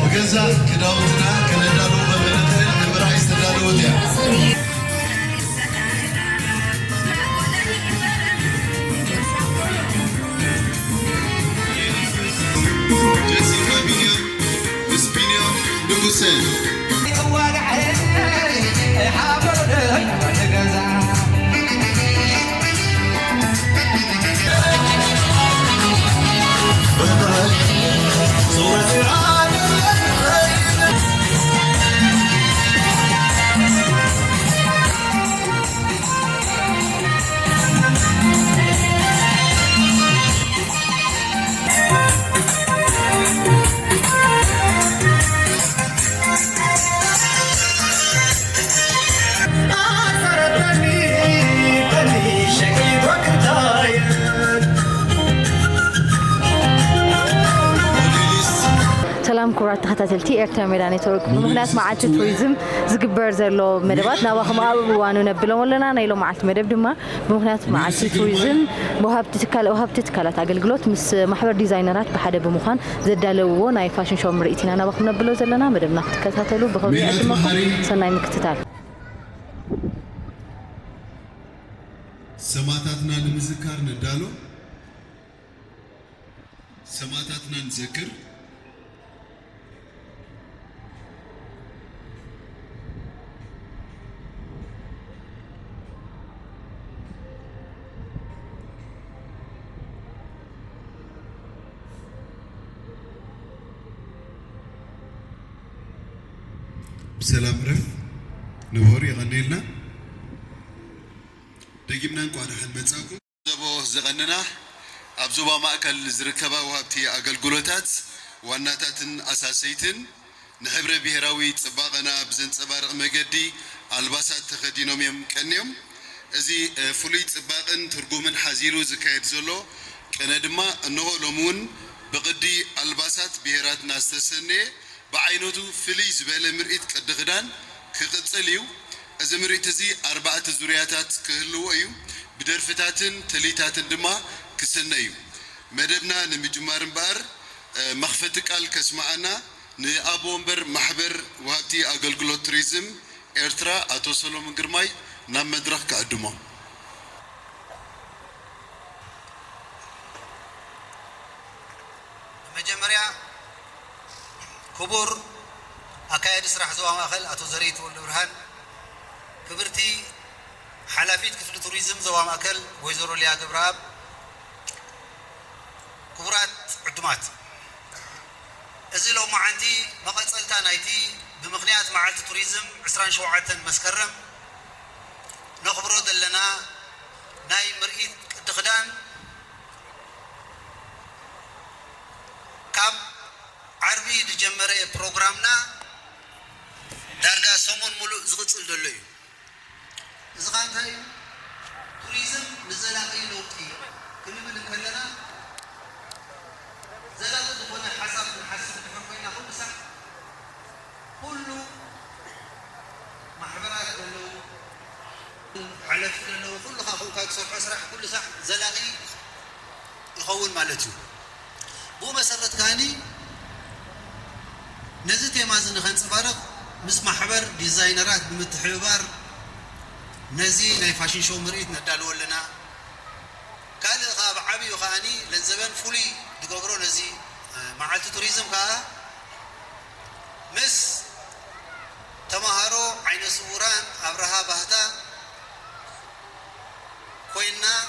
بجزا كداوتنا كندالو بمنتهل نبرع استدالو وديا جيسيكا بينيا بسبينيا نموسين سلام كرات تختلتي إيرترا ميداني تورك بمخنات معاد توريزم زقبر زلو مدبات نواخم أبوانو نبلون ولا نايلو معاد مدب دما بمخنات معاد توريزم وهاب تتكالات أقلقلوت مس محبر ديزاينرات بحدا بمخان زدالو ناي فاشن شو مرئتنا نواخم نبلو زلنا مدب نختكتاتلو بخوي أسمكم سناي مكتتال سماتاتنا نمذكر ندالو سماتاتنا نذكر بسلام رف نبهر يغنيلنا دقيمنا نقعد حد بنساكم زبو زغننا أبزوبا مأكل زركبا وهابتي أقل قلوتات واناتاتن أساسيتن نحبر بهراوي تباغنا بزن تبارغ مجدي الباسات تخدينهم يم كنيم ازي فلي تباغن ترقومن حزيرو زكايد زلو كندما انه لمون بقدي الباسات بهرات ناس تسني بعينوتو فلي زبالة مرئيت كدغدان كقصليو إذا مرئيت زي 4 زورياتات كهلو أيو بدرفتاتن تليتاتن دما كسنيو مدبنا نمجمار بار مخفتك الكسمعنا نأبومبر محبر وهابتي أقلقلو توريزم إرترا أتوصلو من قرماي نام مدرخ كأدوما مجمريا كبور أكايد سرح زوام أخل أتو زريت والبرهان كبرتي حلافيت كفل توريزم زوام أكل ويزورو ليا قبراب كبرات عدمات إذا لو معندي مقد سألتان أيتي بمغنيات معالت توريزم عسران شوعة مسكرم نخبرو دلنا ناي مرئيت دخدان كاب عربي دجمرة برنامجنا دارجا سومون ملو زغطل دلوي زغان هاي توريزم نزلاقي لوقتي كل من كلنا زلاقي دخلنا حسب نحسب حرفينا كل ساعة كله محبرات دلو حلف دلو كل خافو كاكسر حسرح كل ساعة زلاقي يخون مالتو بو مسرت كاني نزت يمازن خنص بارق مس محبر ديزاينرات بمتحبار نزي ناي فاشن شو مريت ندالو لنا قال خاب عبي وخاني للزبن فولي دغبرو نزي معالت توريزم كا مس تمهارو عين سوران ابرها بهتا كوينا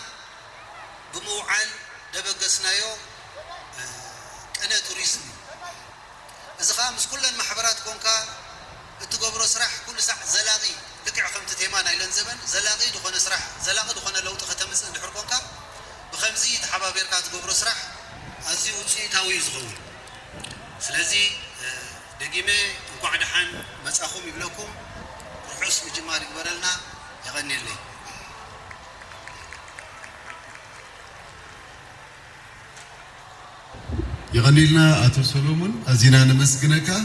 بموعل دبقسنايو انا توريزم إذا خامس كل المحبرات كونكا تقبرو سرح كل ساعة زلاقي لقع خمت تيمان إلى زمن زلاقي دخون سرح زلاقي دخون لو تختمس دحر كونكا بخمسي تحبابير كات تقبرو سرح أزي وشي تاوي زغول سلازي دقيمة وقعد حن مسأخوم يبلوكم روحوس مجمار يقبرلنا يغني لي يغني لنا أتو سولومون أزينا نمسكنك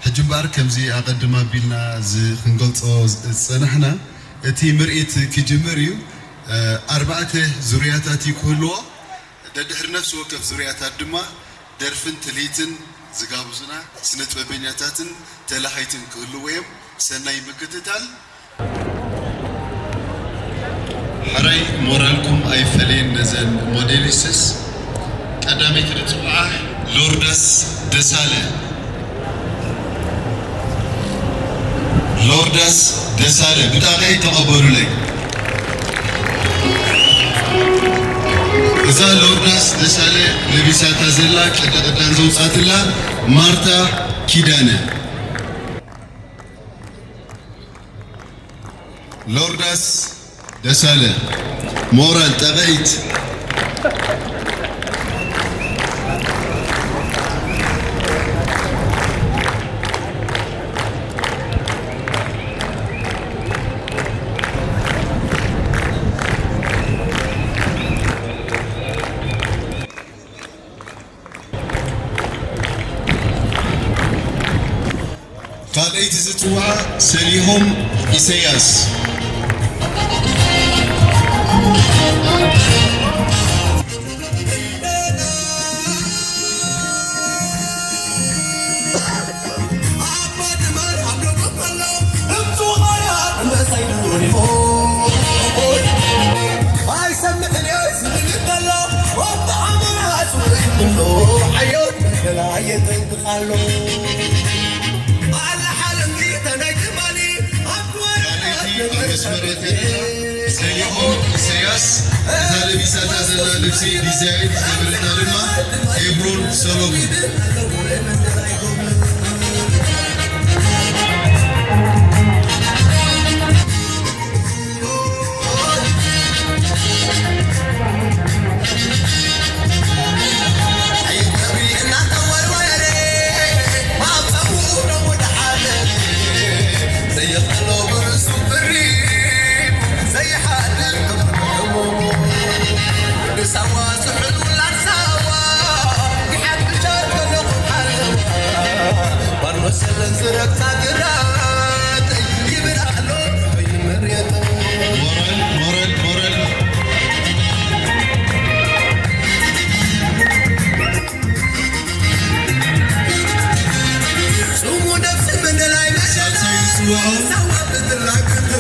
حجبار كمزي أقدم بينا زي خنقلت سنحنا تي مرئت كجمريو 4 زورياتات كلها دحر نفس وقف زورياتات دما درفن تليتن زقابوزنا سنة ببنياتاتن تلاحيتن كلوهم سناي مكتتال حراي مورالكم أي فلين نزل موديليسس قدامي ترتبعه لوردس دسالة لوردس دسالة بتاعي تقبلوا لي إذا لوردس دسالة لبساتها زلاك قدام زوجات الله مارتا كيدانة لوردس دسالة مورال تغيت قاليت زتوا سليهم إسياس سليهم إسياس هذا بيسات هذا لبسي ديزاين زبرنا لما إبرون سلومي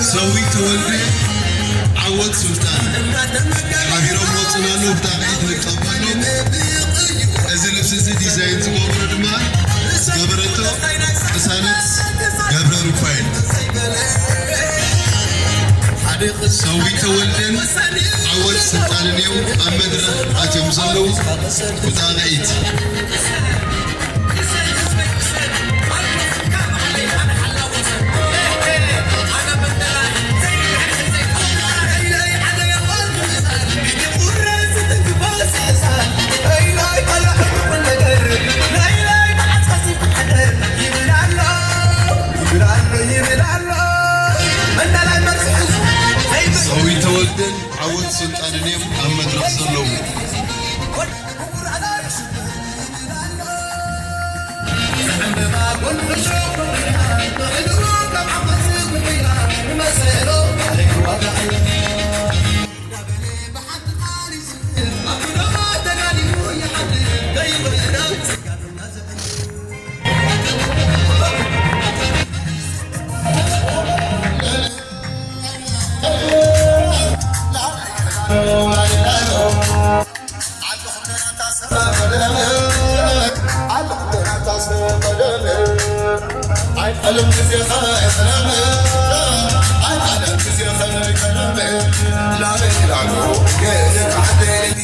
سوي تولي عود سلطان حبيرو موصنالو بتاعيد نقبلو ازل بسزي ديزاين تقبلو دما قبرتو قسانت قبر رفايل سوي تولدن عود سلطان اليوم أمدرة أتيم صلو بتاعيد سوي تولدن عود سلطان اليوم أمدرة صلو ألم تزيد خلاص ألم تزيد خلاص لا بيلعبوا كيف عدي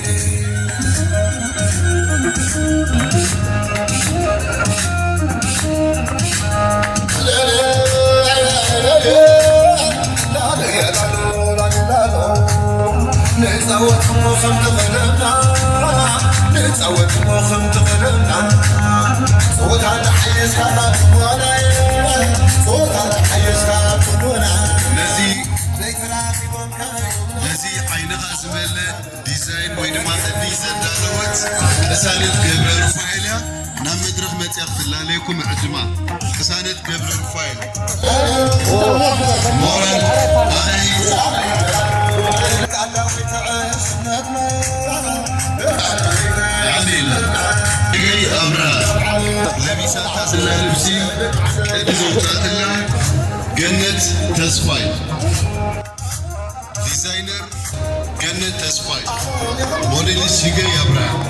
نتسوت مخم تغلبنا نتسوت مخم تغلبنا صوت على حيز كذا صوت على حيز كذا نزي عينها زمل ديزاين وينما ديزاين دالوت كسانت قبر رفايلة نام مدرخ متيخ عليكم عجمة كسانت قبر رفايلة مورال يعني لبيساتها سلا لبسي زوجاتنا جنة تسفاي ديزاينر جنة تسفاي موديل الشيكا يابرا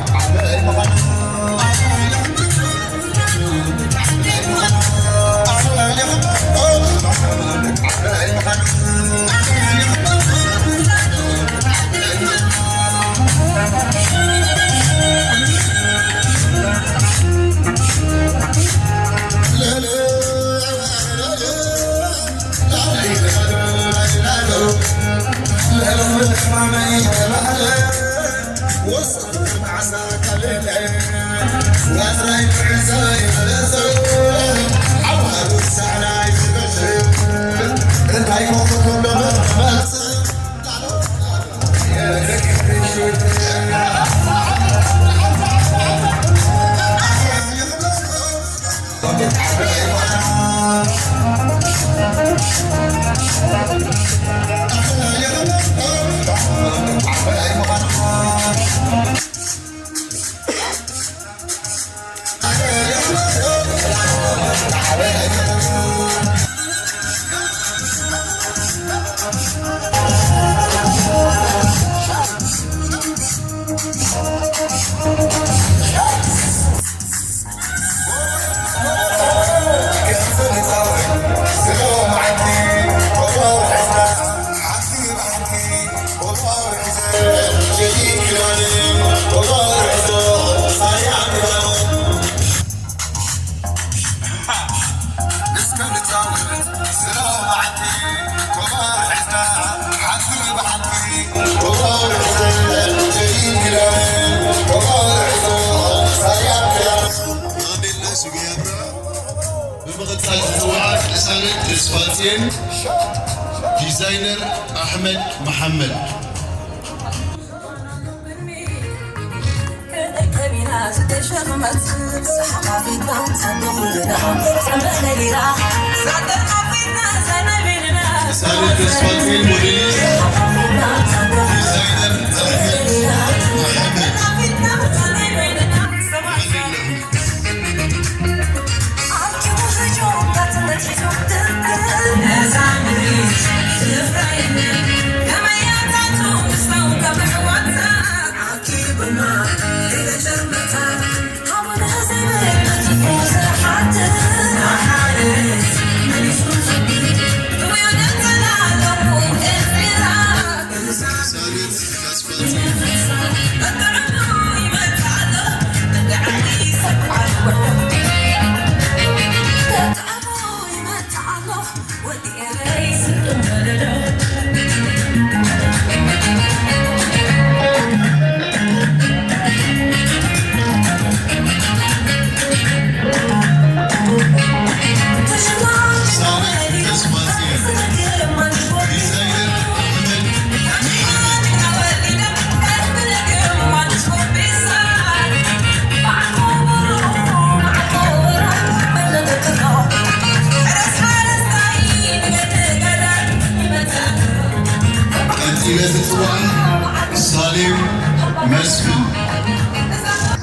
ديزاينر أحمد محمد رسالة تسفاتين موديل ديزاينر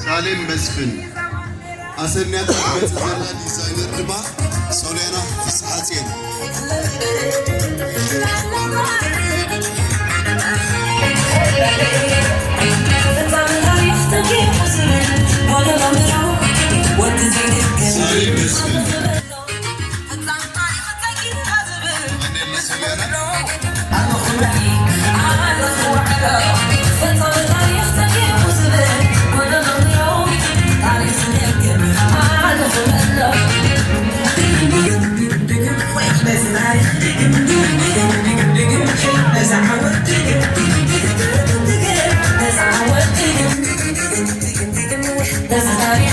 سالم مسفن أسرنا تبت زلا ديزاينر دما سولينا فسحاتين سالم مسفن That's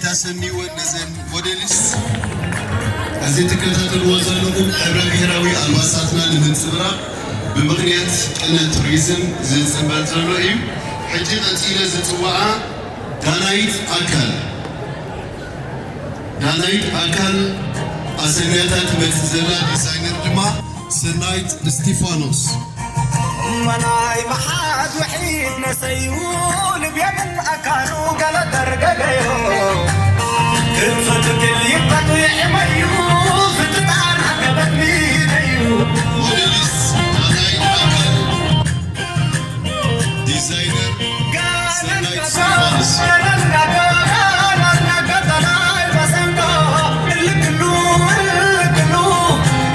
ኣይታሰኒወ ነዘን ሞዴልስ እዚ ትከታተልዎ ዘለኹም ሕብረ ብሔራዊ ኣልባሳትና ንምንፅብራቕ ብምኽንያት ቅነ ቱሪዝም ዝፅበል ዘሎ እዩ ሕጂ ቀፂለ ዝፅዋዓ ዳናይት ኣካል ኣሰንያታት መፅእ ዘላ ዲዛይነር ድማ ሰናይት እስጢፋኖስ مناي محاد وحيد نسيون بيمن أكانو قال درقايو الفضل اللي يبقى يحميو فتتعان عقبت مينيو موديلس دانايت أكل ديزاينر سنايت اسطيفانوس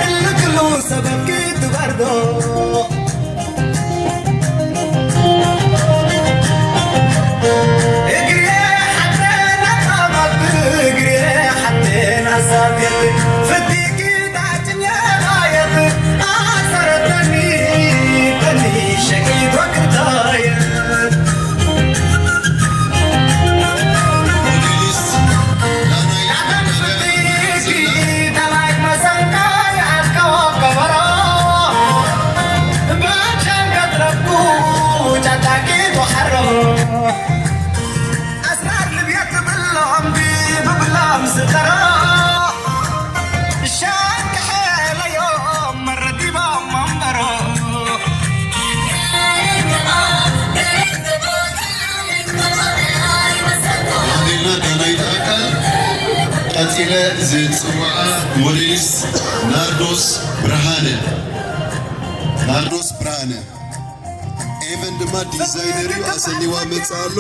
اللي كلو سبب كيد بردو ቀፂለ ዝፅዋዓ ሞዴልስ ናርዶስ ብርሃነ ኤቨን ድማ ዲዛይነር እዩ ኣሰኒዋ መፅእ ኣሎ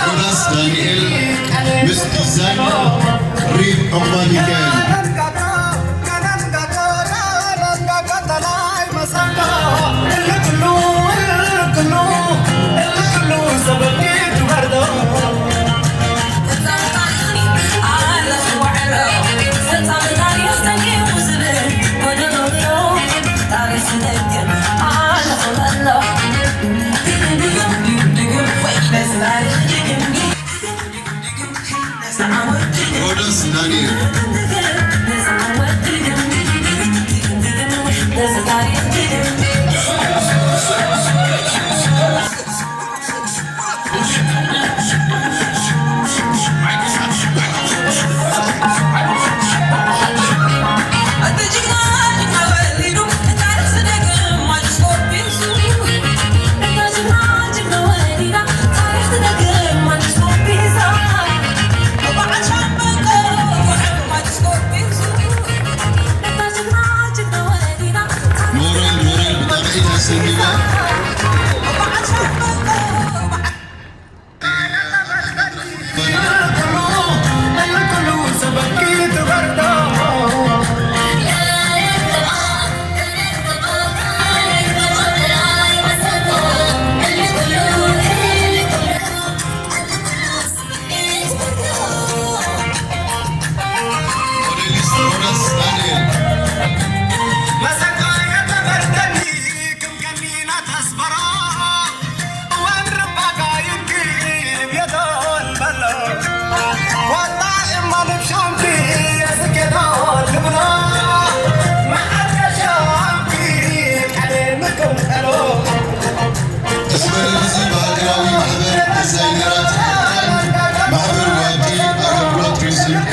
ሮዳስ ዳንኤል ምስ ዲዛይነር ሪብ ዕቁባ ሚካኤል ሮዳስ ዳንኤል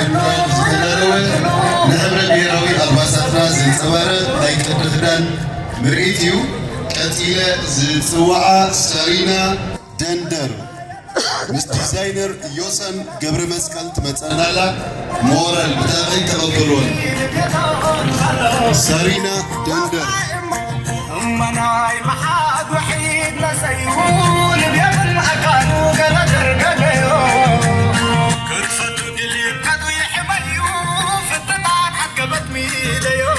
ብምቅንጣል ዝተዳለወ ንሕብረ ብሔራዊ ኣልባሳትና ዘንፀባርቕ ናይ ቅዲ ክዳን ምርኢት እዩ። ቀፂለ ዝፅዋዓ ሰሪና ደንደር ምስ ዲዛይነር ዮሰን ገብረ መስቀል ትመፀናላ ሞራል ብታበይ ተቐበልዎን ሰሪና ደንደር مناي محاد وحيد نسيون بيمن أكانو قلا درقليو كرفت قلي قدو يحميو في الطبعان حقبت ميديو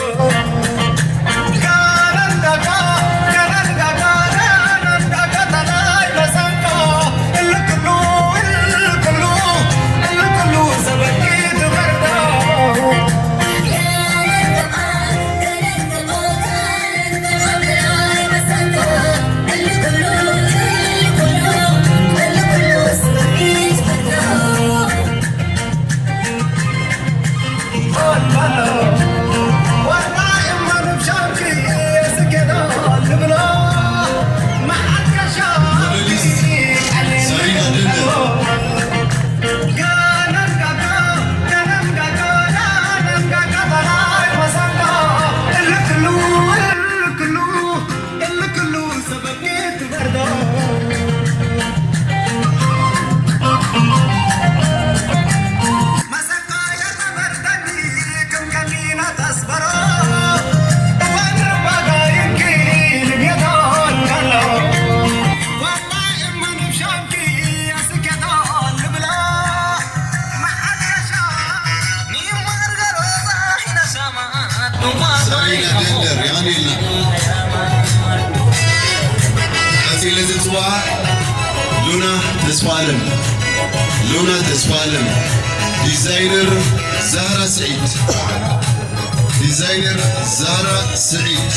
لونا تسفالم ديزاينر زهرة سعيد ديزاينر زهرة سعيد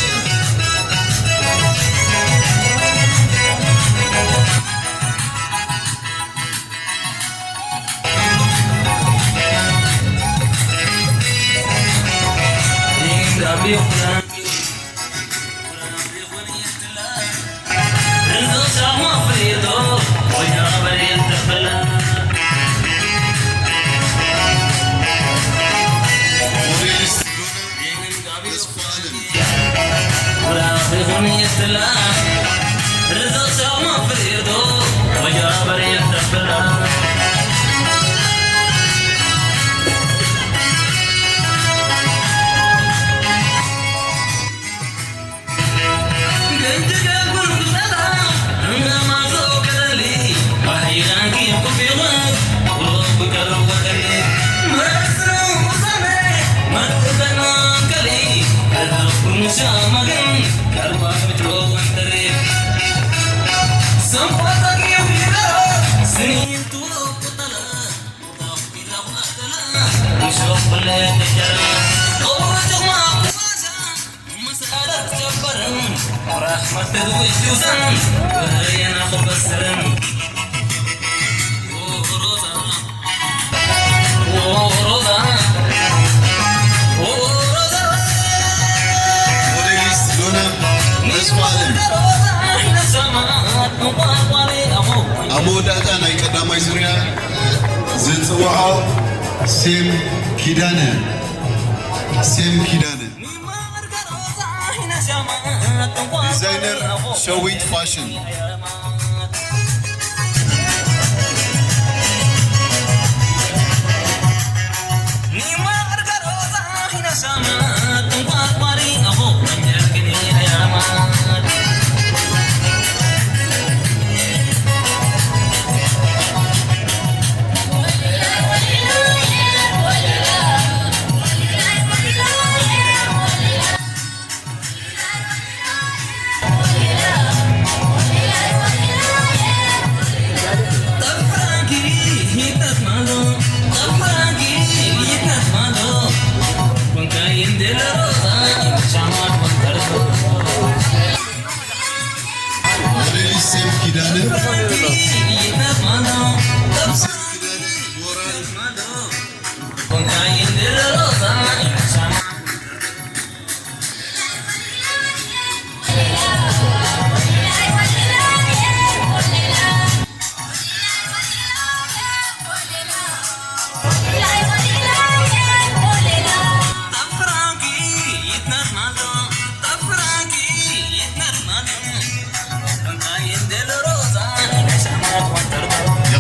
أموداتا ناي قداماي سوريا زنصوعو سيم كيدانه ديزاينر شويت فاشن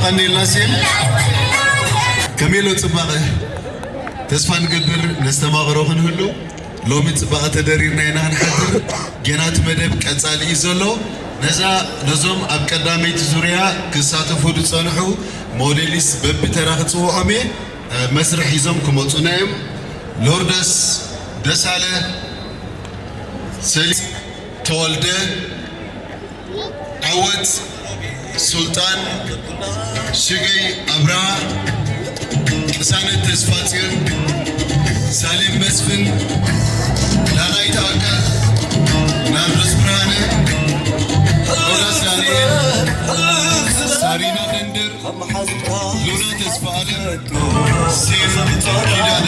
ፅባቐኒ ኢልና ስም ከመይ ፅባቐ ተስፋ ንገብር ነስተማቕሮ ክንህሉ ሎሚ ፅባቐ ተደሪርና ኢና ንሓድር ጌናት መደብ ቀፃሊ እዩ ዘሎ ነዞም ኣብ ቀዳመይቲ ዙርያ ክሳተፉ ዝፀንሑ ሞዴሊስ በቢተራ ክፅውዖም እየ መስርሕ ሒዞም ክመፁና እዮም ሎርደስ ደሳለ ሰሊም ተወልደ ዓወት ሱልጣን ሽገይ አብርሃ ቅሳነት ተስፋጽዮን ሳሌም መስፍን ዳናይ ተዋካል ናርዶስ ብርሃነ ሮዳስ ዳንኤል ሳሪና ደንደር ሉና ተስፋ አለም ሴፍ ኪዳነ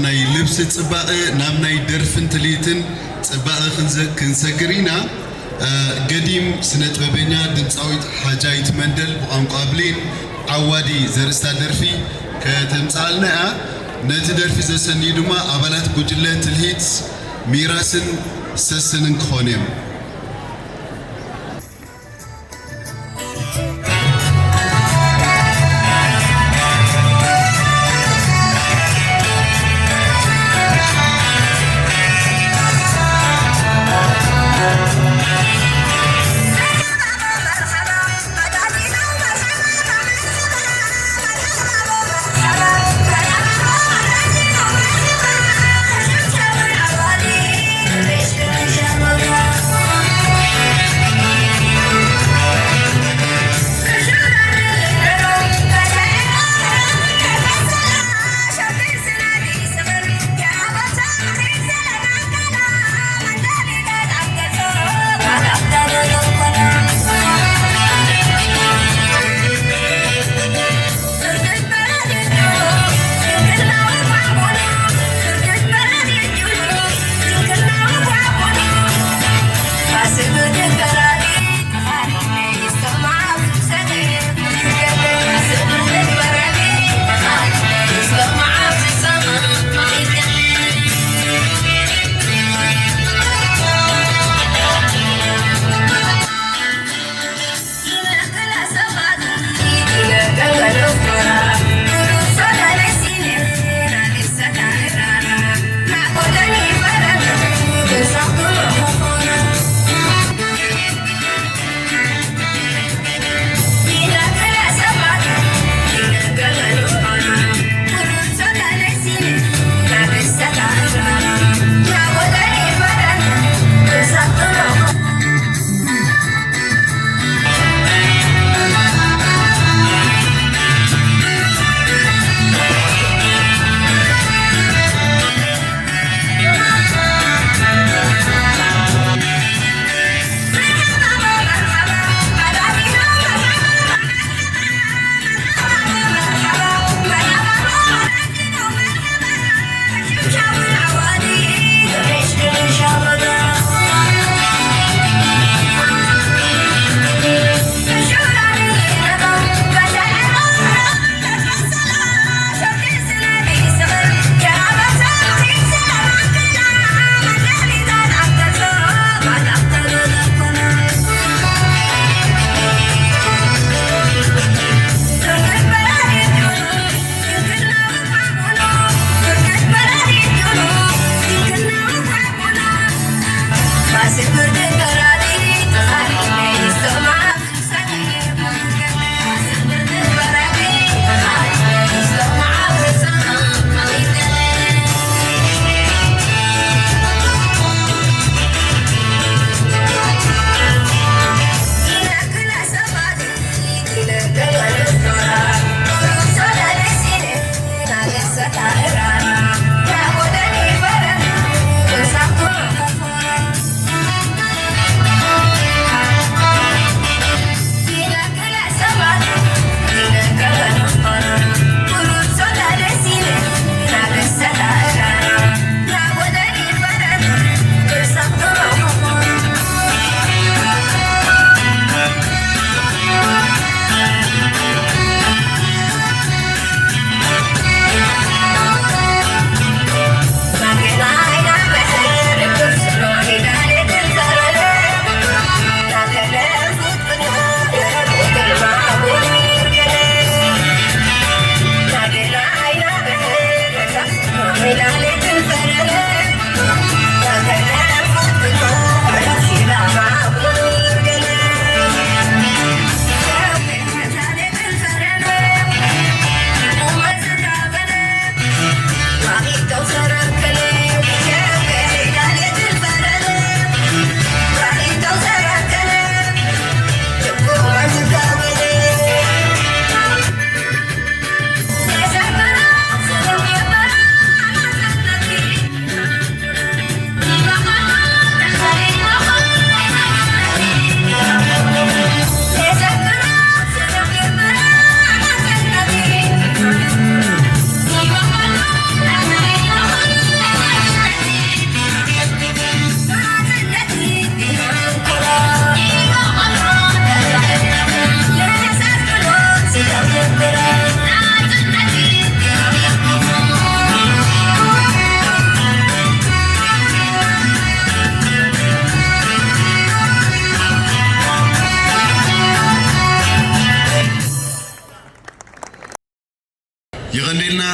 ናይ ልብስ ጽባቐ ናብ ናይ ደርፍን ትልይትን ጽባቐ ክንሰግሪና ገዲም ስነ ጥበበኛ ድምፃዊት ሓጃይት መንደል ብቋንቋ ብሌን ዓዋዲ ዘርእስታ ደርፊ ከተምፃልና እያ ነቲ ደርፊ ዘሰንዩ ድማ ኣባላት ጉጅለ ትልሂት ሚራስን ሰስንን ክኾኑ እዮም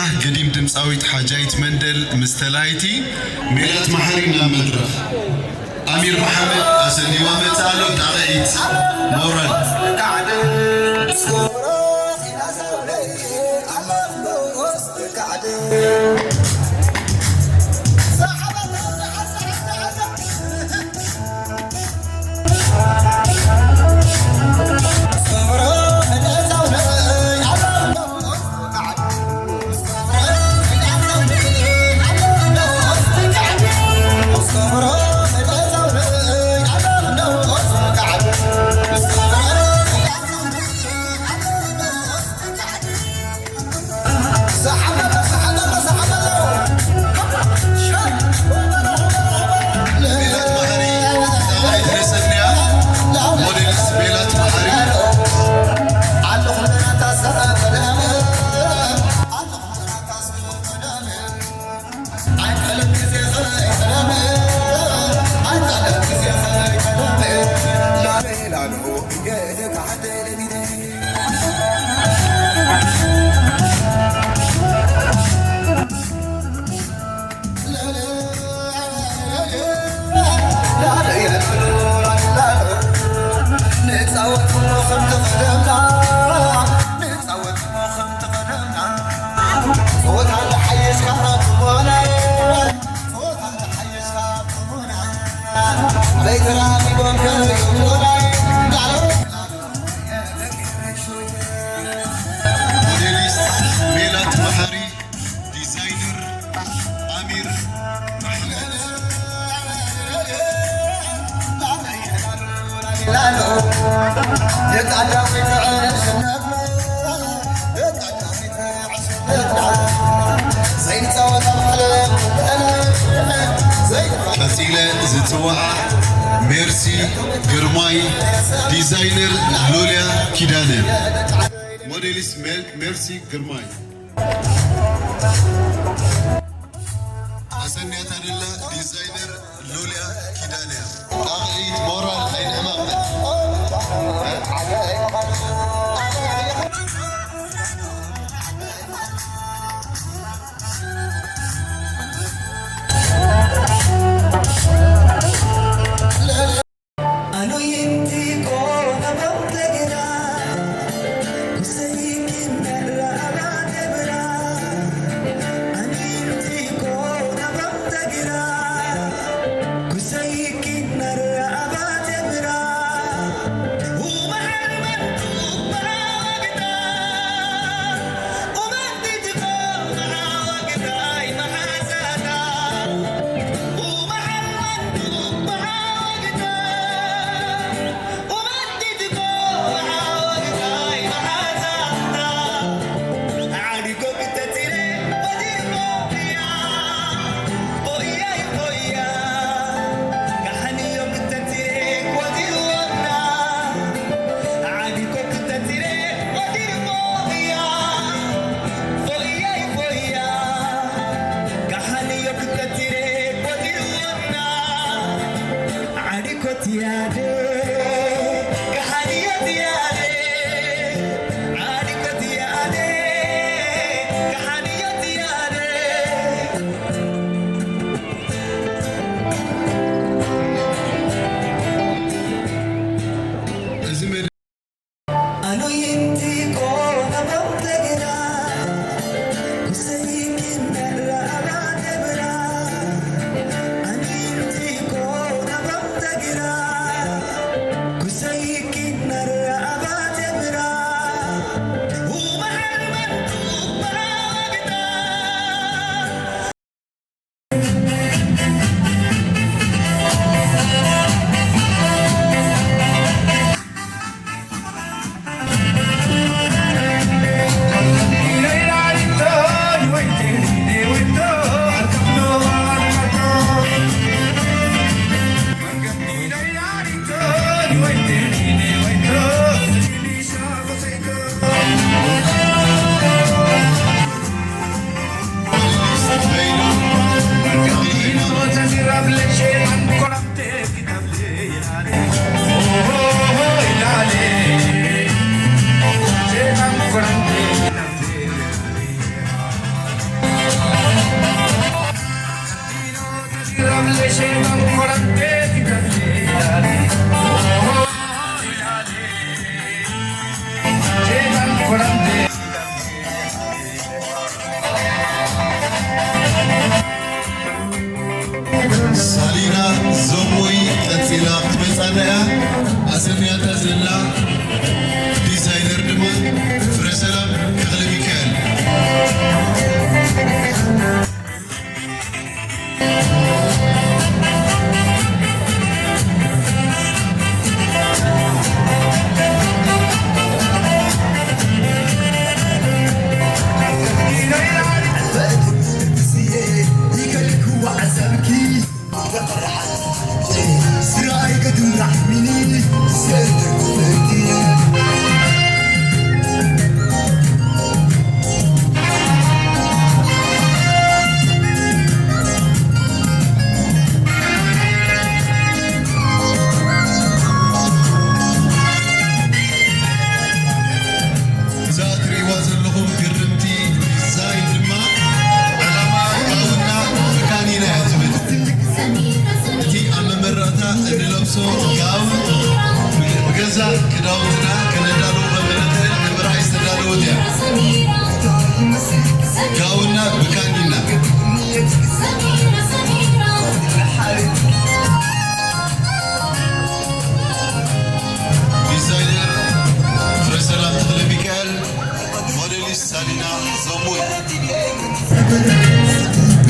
قديم دمساويت حاجايت مندل مستلايتي ميلات محارينا مدرخ أمير محمد أسني ومتالو تعيد مورال قتيلة زتوعة ميرسي جرماي ديزاينر لوليا كيدانر موديلس ميرسي جرماي أسنية الله ديزاينر لوليا كيدانر أغيد مورال أين أمامنا ሞላ ዲዛይነር ድማ ፍረሰላም ተክለ ሚካኤል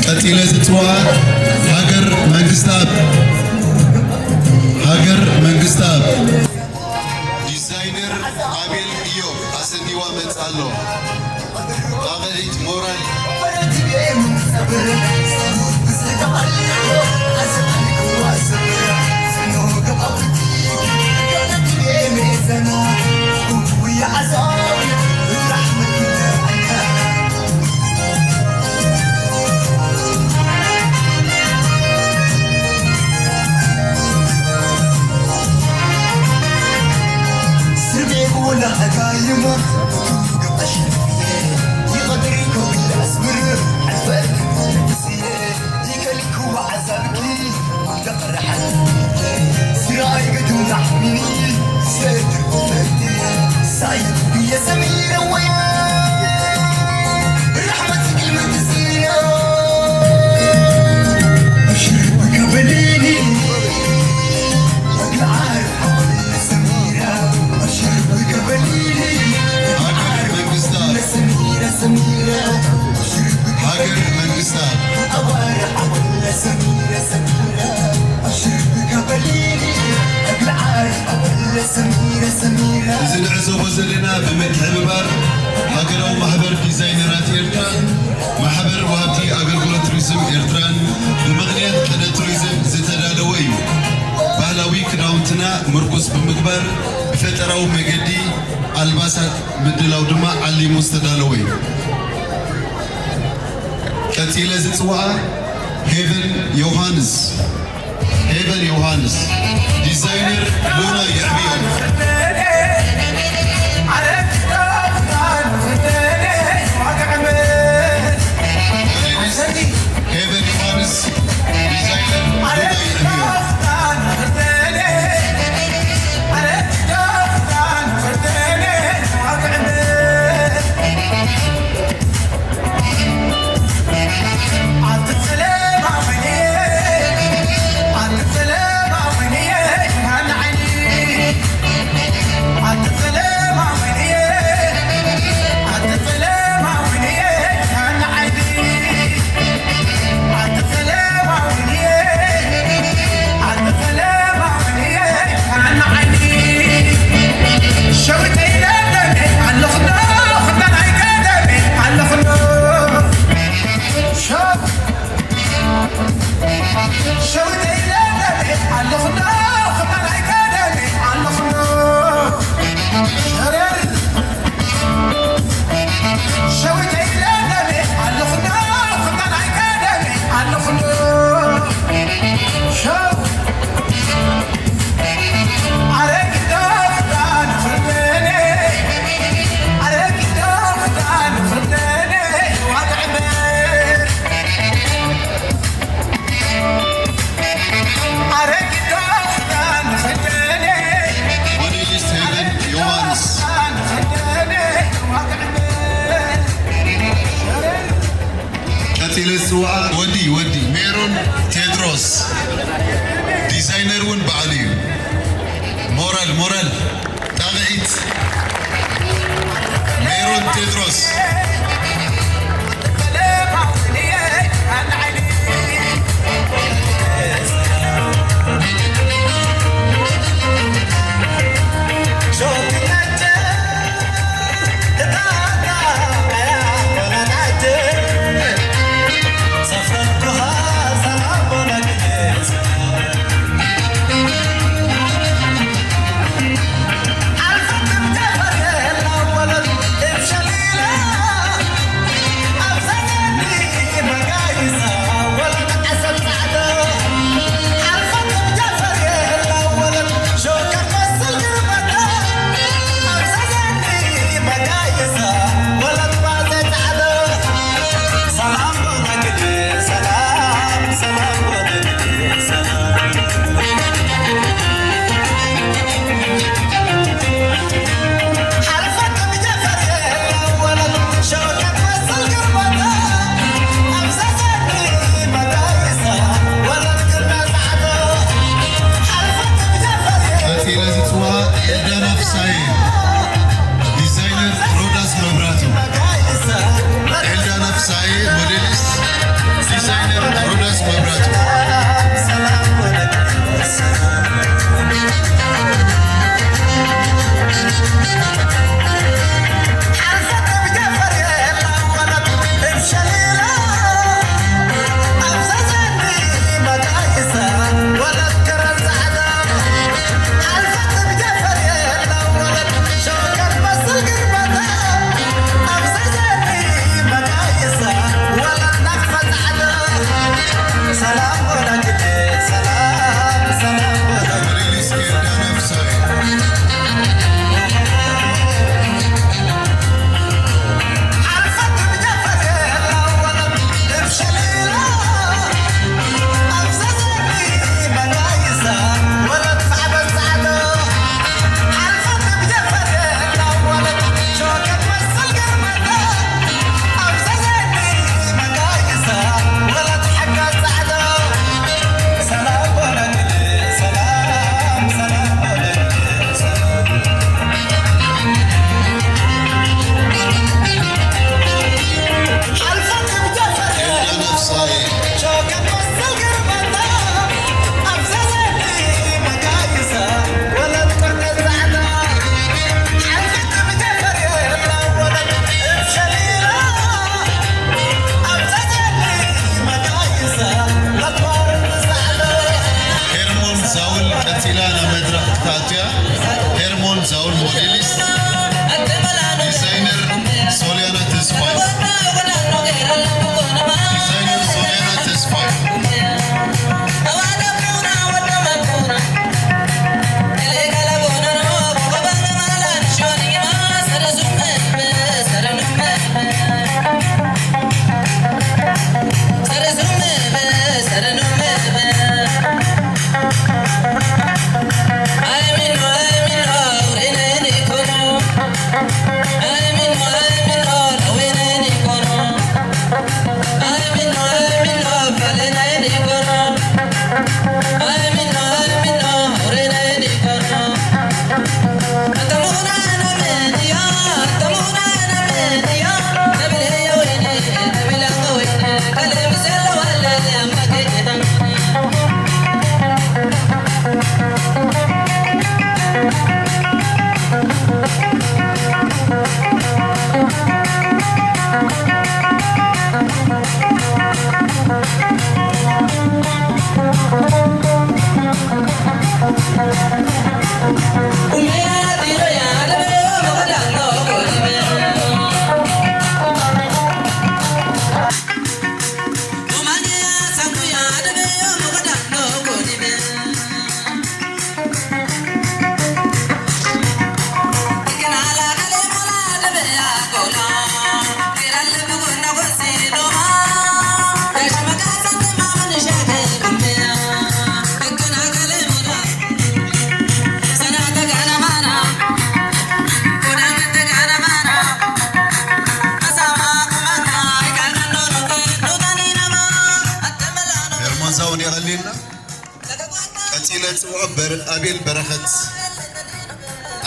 قتيلة زتوا هاجر منجستاب ديزاينر عامل إيوب حسن ديوان متسالو قابلت مورال إذن عزوبو زلنا بمتحببر هاجرو محبر ديزاينرات إيرتران محبر وهابتي أغرقلو توريزم إيرتران بمغنيات كده توريزم زتدالوي ባህላዊ ክዳውንትና ምርኩስ በመግበር በፈጠራው መገዲ አልባሳት ምድላው ድማ አሊሙ ዝተዳለወይ ቀጥለ ዝጽዋ ሄቨን ዮሐንስ ዲዛይነር ሎና ያቢዮ ሄቨን ዮሐንስ ዲዛይነር ሎና ያቢዮ ودي ميرون تيدروس ديزاينر ون بعليو مورال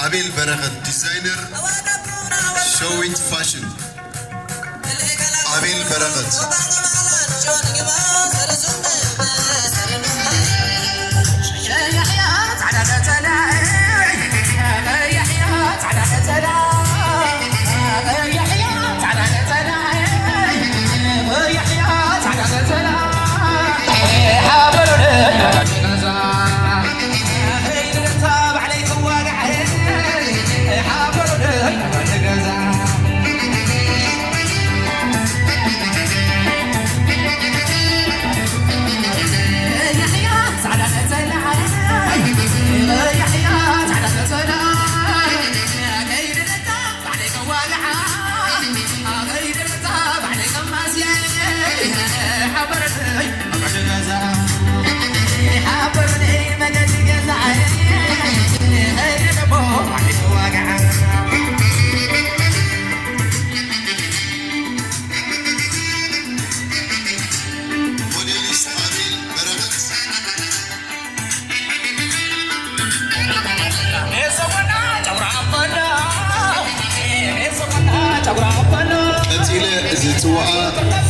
أبيل بركت ديزاينر شويت فاشن أبيل بركت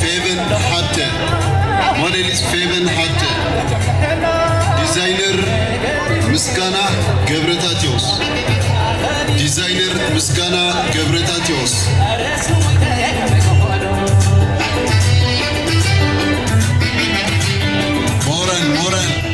فيفن حتى موديلز فيفن حتى ديزاينر مسكانا جبرتاتيوس ديزاينر مسكانا جبرتاتيوس موران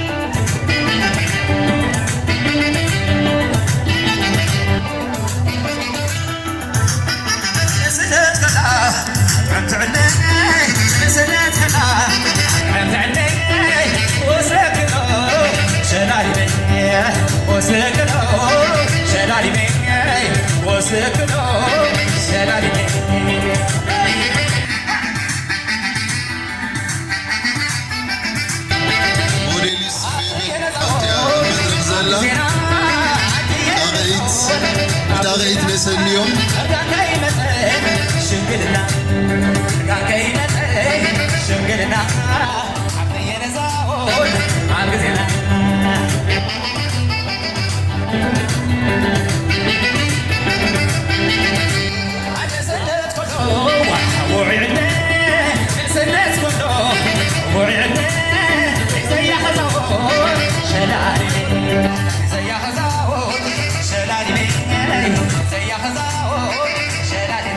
تغيت نسل اليوم شنقلنا عطينا زاول عالقزنا سنت كله وعينا سنت كله وعينا زي حزاول شلالي زي حزاول شلالي زي حزاول شلالي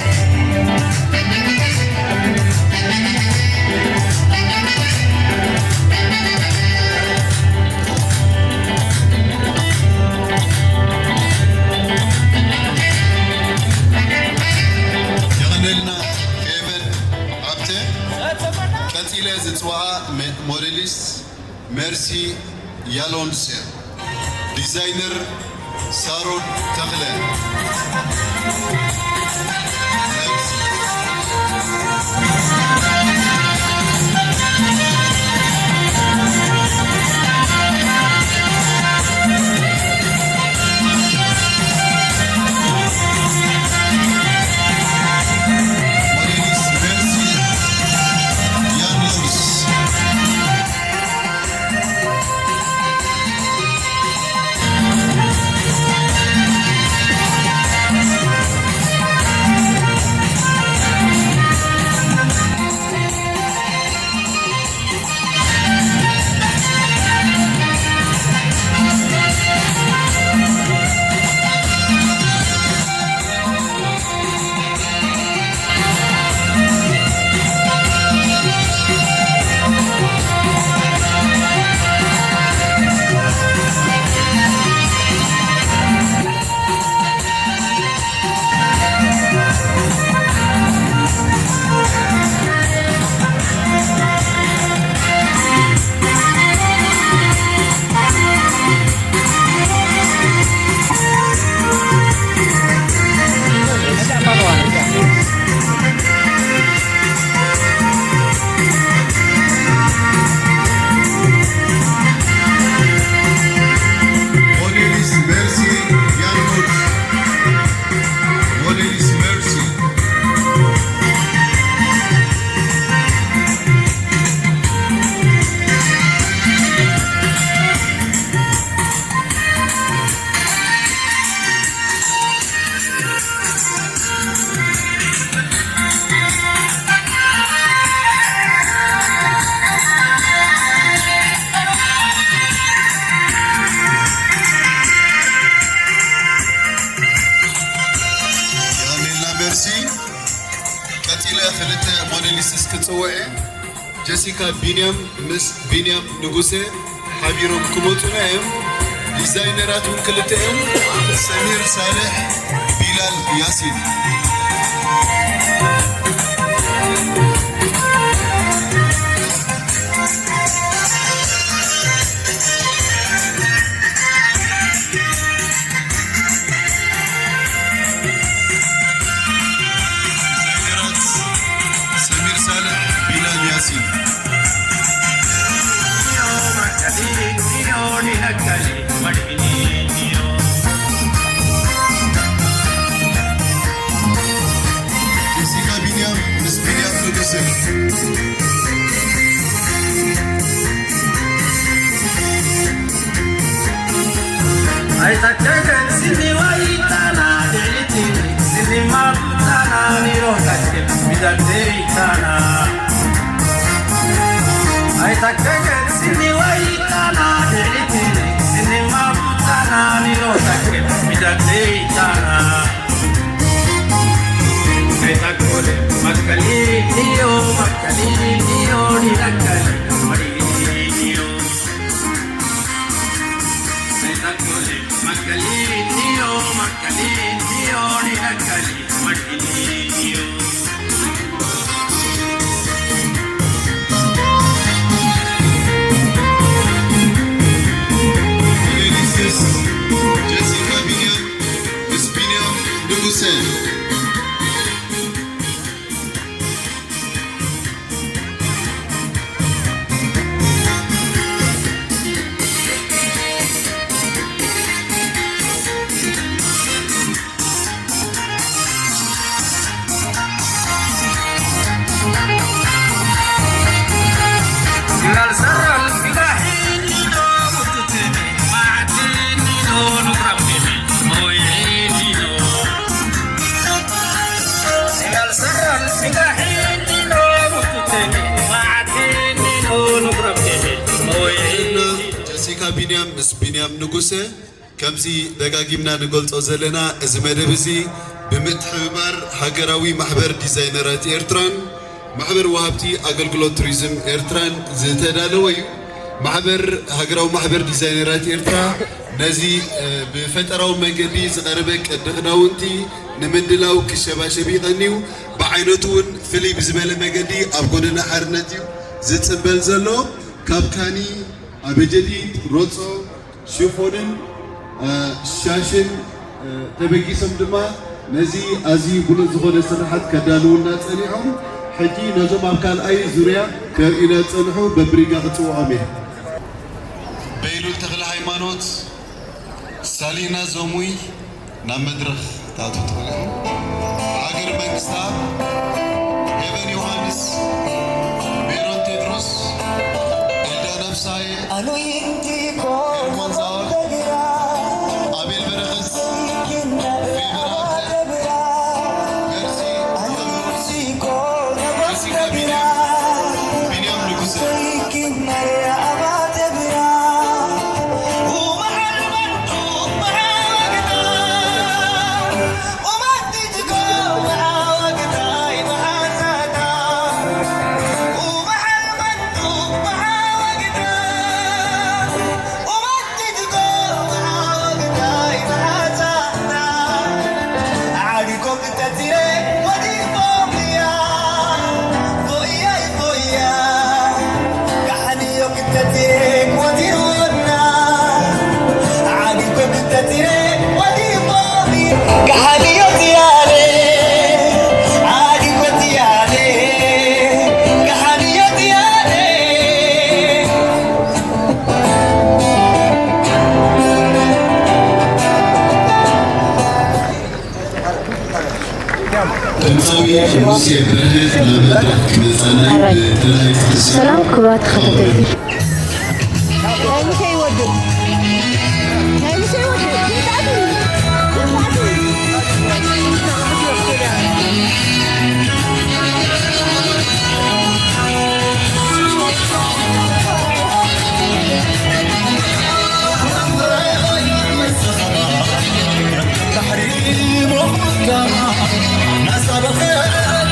موديلست ميرسي يالونسير ديزاينر سارون تغلى خلت موناليسيس كتصوعي جيسيكا بينيام مس بينيام نغوسي حبيرهم كموتوناهم ديزاينراتهم كلتهم سمير صالح بلال ياسين سمير صالح بلال ياسين جيسيكا بينيام مس بينيام نغوسي Ay takkan sini waitana deliti sini mabutana niro takke midadeitana Ay takkan sini waitana deliti sini mabutana niro takke midadeitana Ay takkole makkali niyo ni takkali mariyo Macalinho, ni nakali, macalinho. موناليسيس جيسيكا بينيام مس بينيام نغوسي Al saral filahin no mututene ma'adin no nukrabne moyini no Al saral filahin no mututene ma'adin no nukrabne moyini جيسيكا بينيام مس بينيام نغوسي كمزي دقاقيمنا نقولتو زلنا ازمدبزي بمتحبر هاجراوي محبر ديزاينرات إيرتران محبر وهابتي أغلقلو توريزم إيرتران زيتدالوي محبر هاجراو محبر ديزاينرات إيرترا نزي بفتراو مجدي زغربك الدغناونتي نمدلاو كشباشبي غنيو بعينتون فيلي بزبالة مجدي أبقوننا حرنتيو زيتسبل زلو كابكاني أبجديد روتسو شوفونن شاشن تبقيسم دما نزي أزي بلو زغون سرحات كدالونا تسانيهم حجي نزوم أبكال أي زوريا كإنا تسانحو ببريقا غتو عمي بيلو التغل هايمانوت سالينا زوموي نمدرخ تاتو تغلهم عقر منكستا إبن يوهانس بيرون تدرس إلدا نفساي أبيل برغس في برغس ميرسي جيسيكا بينيام نغوسي سلام كبات خطتي تحريم محكمة نسب خيرات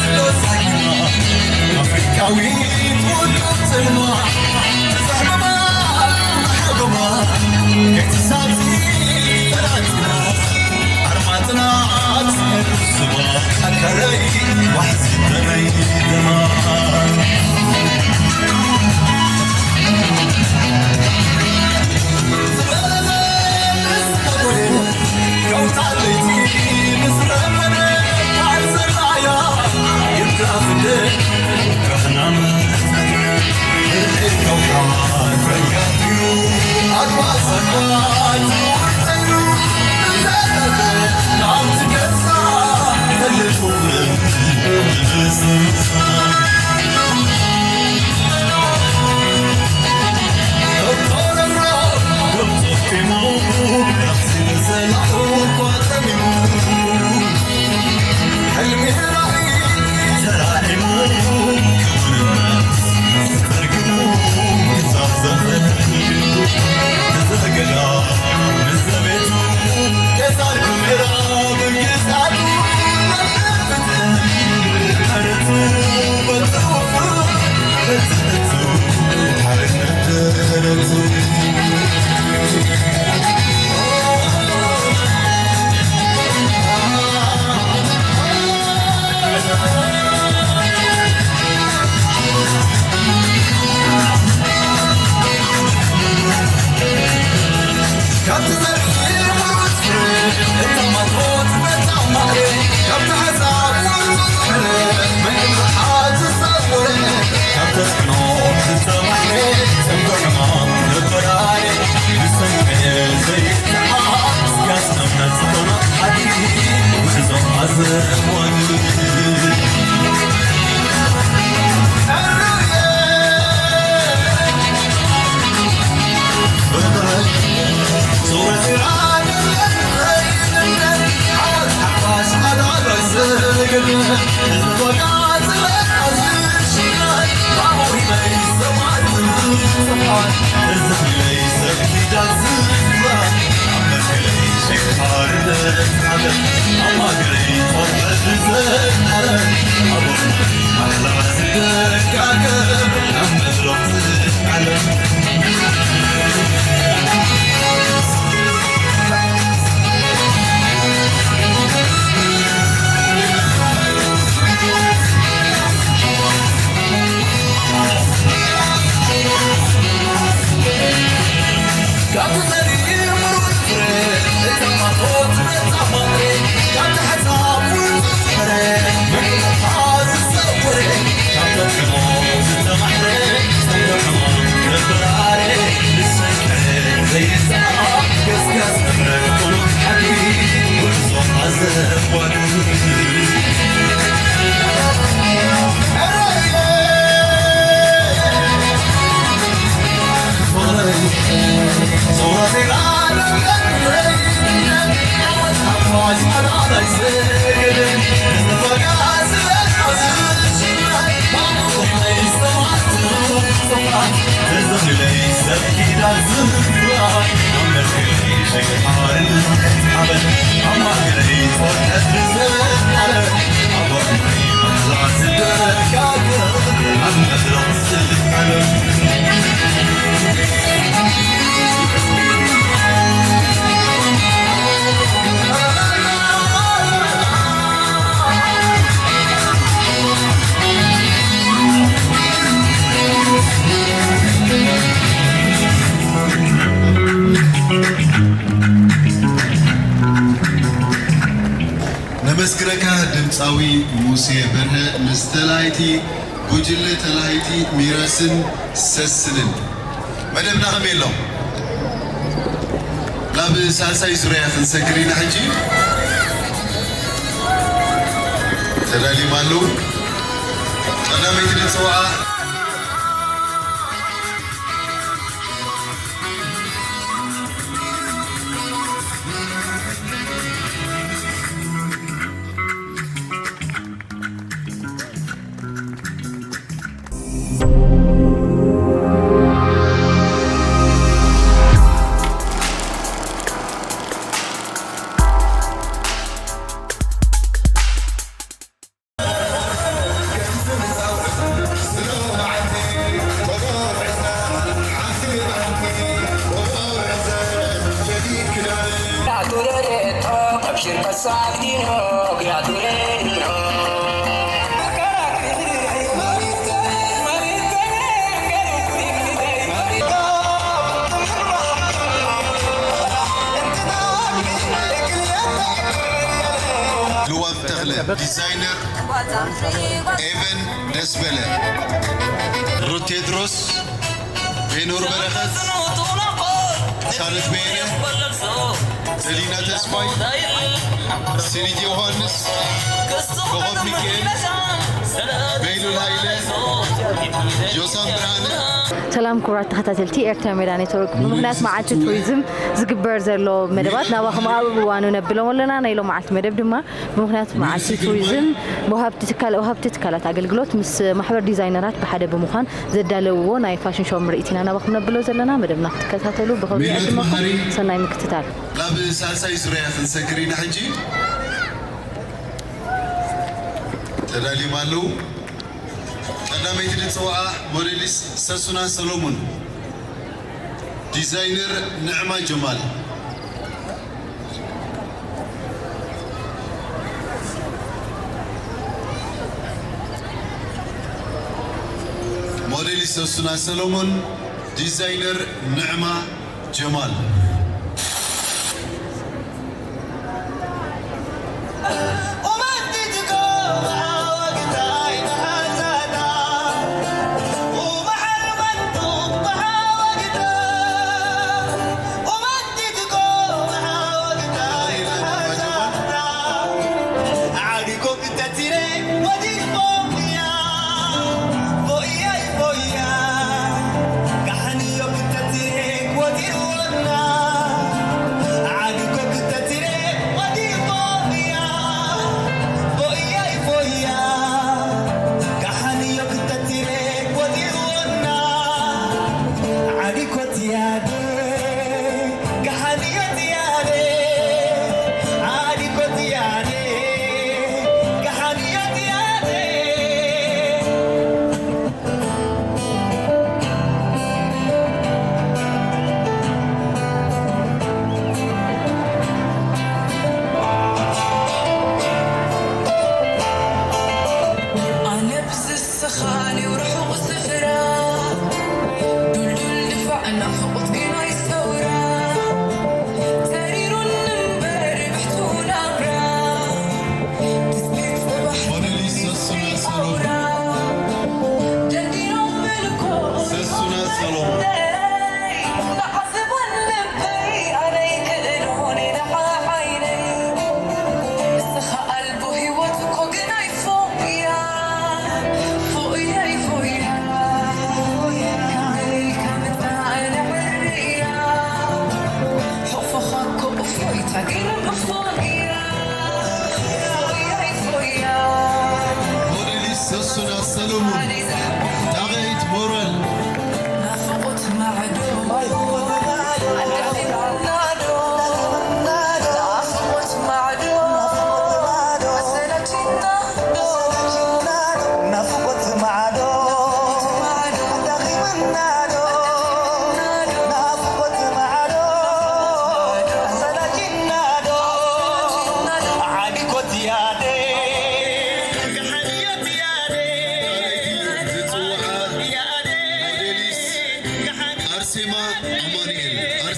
نمسكرك دمصاوي موسى بره مستلايتي بوجل تلايتي ميراسن سسنن مدبنا خميلو لاب سالساي سوريا خنسكرين حجي تلالي مالو انا ميتين سواء لوان تغلب ديزاينر ايفن دسبلة روت تيدروس بينور برخت سالت بينه سلينا تسماي سيريج يوهانس كوهوف ميكيل بيلو الهايلة جوسان برهانة سلام كرات تخاتلتي ኤርትራ ሜዳ ኔትወርክ ብምክንያት መዓልቲ ቱሪዝም ዝግበር ዘሎ መደባት ናባኹም ኣብ እዋኑ ነብሎም ኣለና ናይ ሎም መዓልቲ መደብ ድማ ብምክንያት መዓልቲ ቱሪዝም ወሃብቲ ትካላት ኣገልግሎት ምስ ማሕበር ዲዛይነራት ብሓደ ብምዃን ዘዳለውዎ ናይ ፋሽን ሾው ምርኢት ኢና ናባኹም ነብሎ ዘለና መደብና ክትከታተሉ ብኸመይ ዕድመኩም ሰናይ ምክትታል ናብ ሳልሳይ ዙርያ ክንሰግር ኢና ሕጂ ተዳልዮም ኣለዉ ቀዳመይቲ ንፅዋዓ ሞዴሊስት ሰሱና ሰሎሞን ዲዛይነር ንዕማ ጀማል ሞዴሊስት ሰሱና ሰሎሞን ዲዛይነር ንዕማ ጀማል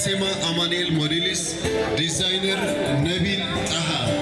أرسما أمانيل موديلس ديزاينر نبيل طه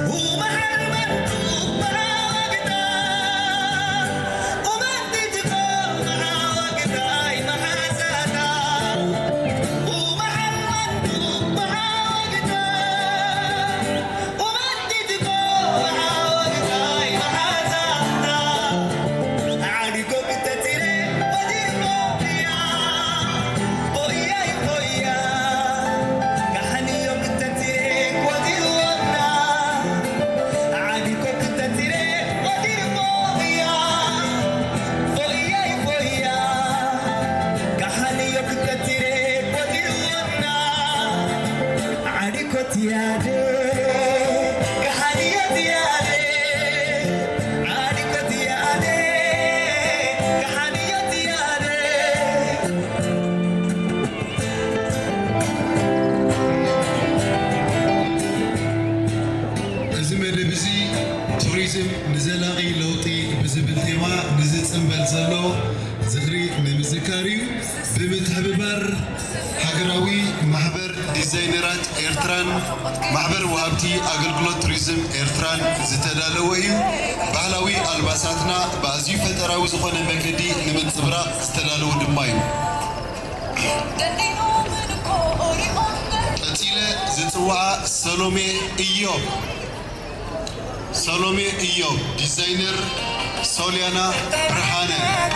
Who ቱሪዝም ንዘላቂ ለውጢ ብዝብል ቴማ ንዝፅንበል ዘሎ ዝኽሪ ንምዝካር እዩ ብምትሕብባር ሃገራዊ ማሕበር ዲዛይነራት ኤርትራን ማሕበር ወሃብቲ ኣገልግሎት ቱሪዝም ኤርትራን ዝተዳለወ እዩ ባህላዊ ኣልባሳትና ብኣዝዩ ፈጠራዊ ዝኾነ መንገዲ ንምንፅብራቕ ዝተዳለወ ድማ እዩ ቀፂለ ዝፅዋዓ ሰሎሜ ኢዮብ سالومي إيوب ديزاينر سوليانا برهانة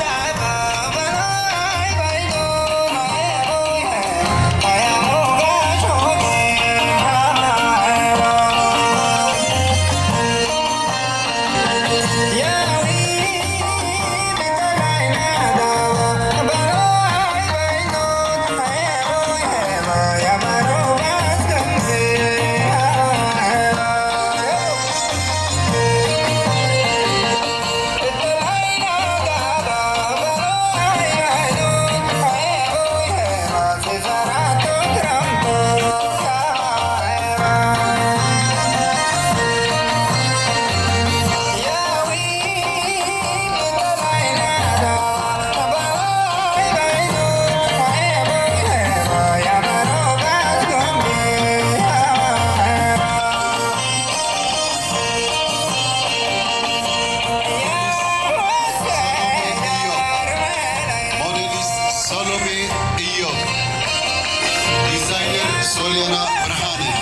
سوليانا برهانة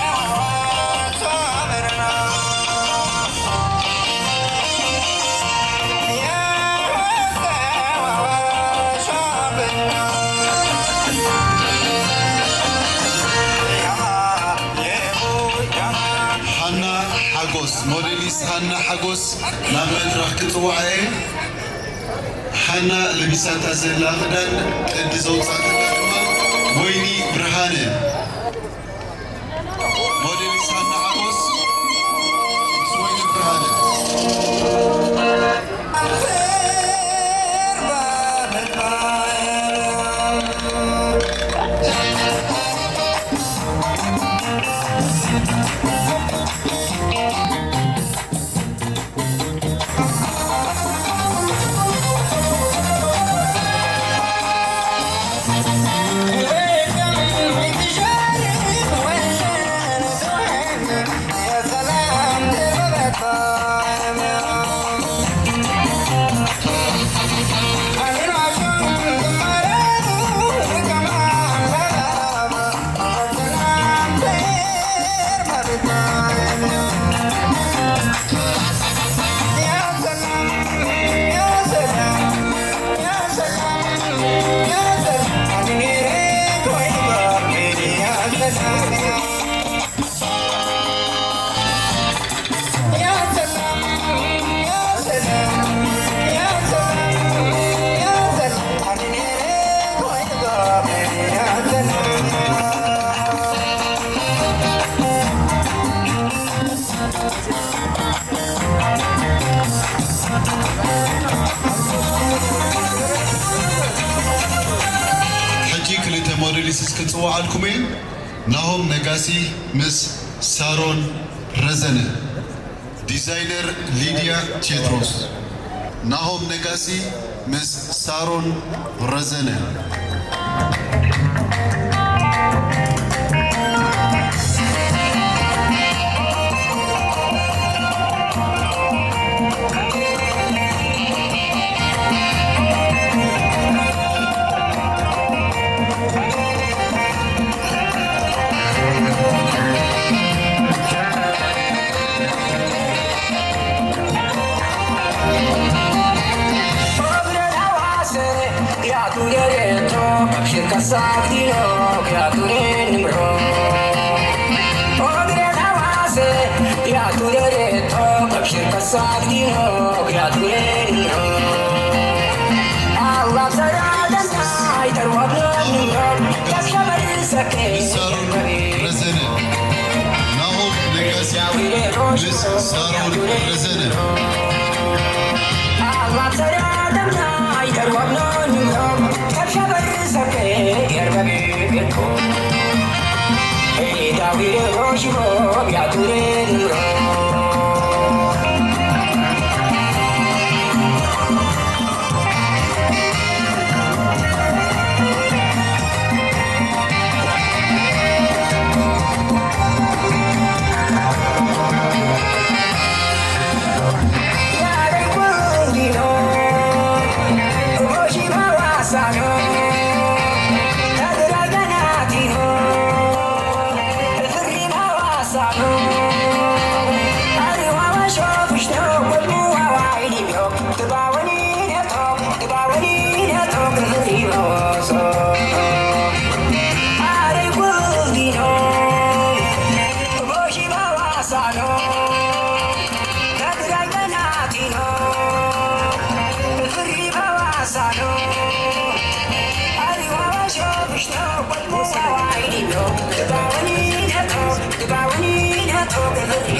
حنا حاجوس موديليست حنا حاجوس نعمل راح كتوعي حنا لبساتها زلا غدان قد زوجاتها ويني برهانة موديليست حنا حاجوس ويني برهانة موديليست كتصوع الكمين ناهم نجاسي مس سارون رزنة ديزاينر ليديا تيدروس ناهم نجاسي مس سارون رزنة سارون رزنة مس سارون رزنة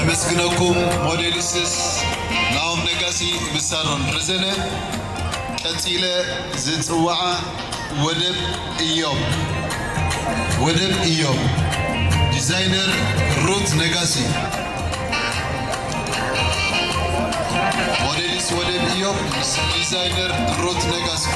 نمسكنكم موديليسس نعم نقاسي بسارون رزنة كتيلة زيت وعى ودب إيوب ديزاينر روت نقاسي موديليس ودب إيوب ديزاينر روت نقاسي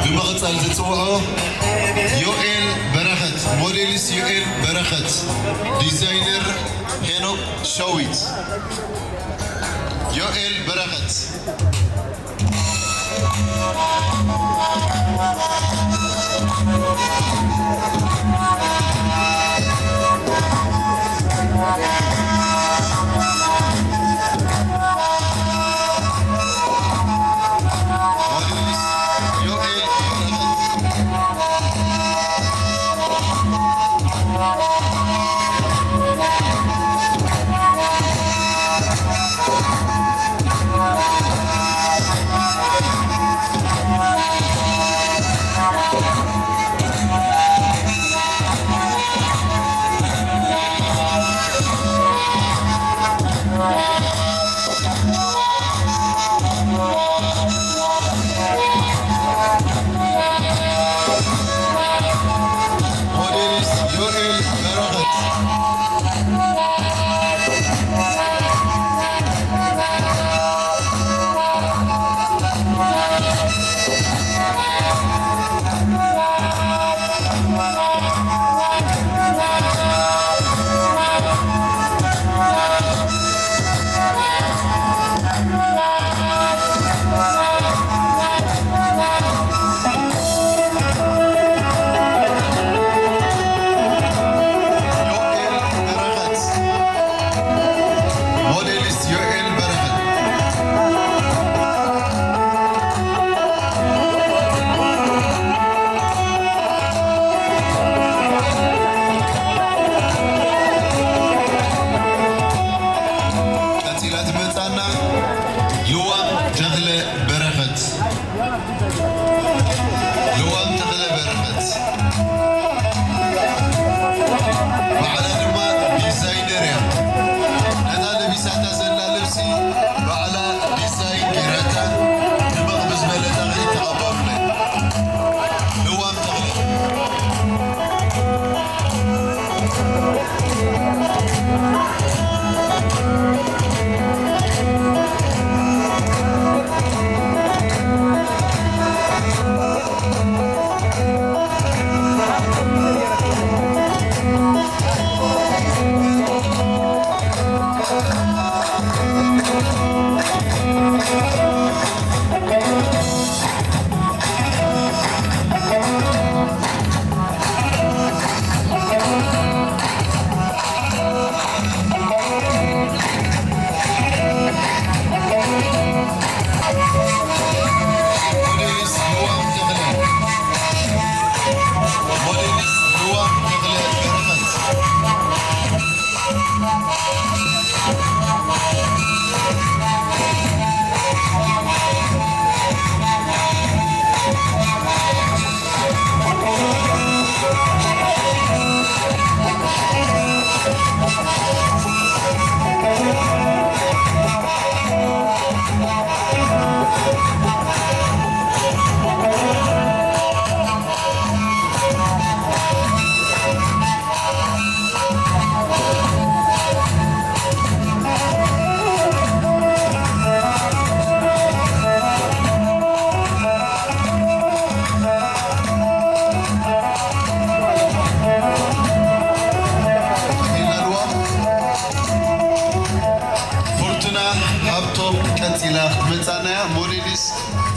بمغطى زتوعه يوئيل برخت موديليس يوئيل برخت ديزاينر هينوك شويت يوئيل برخت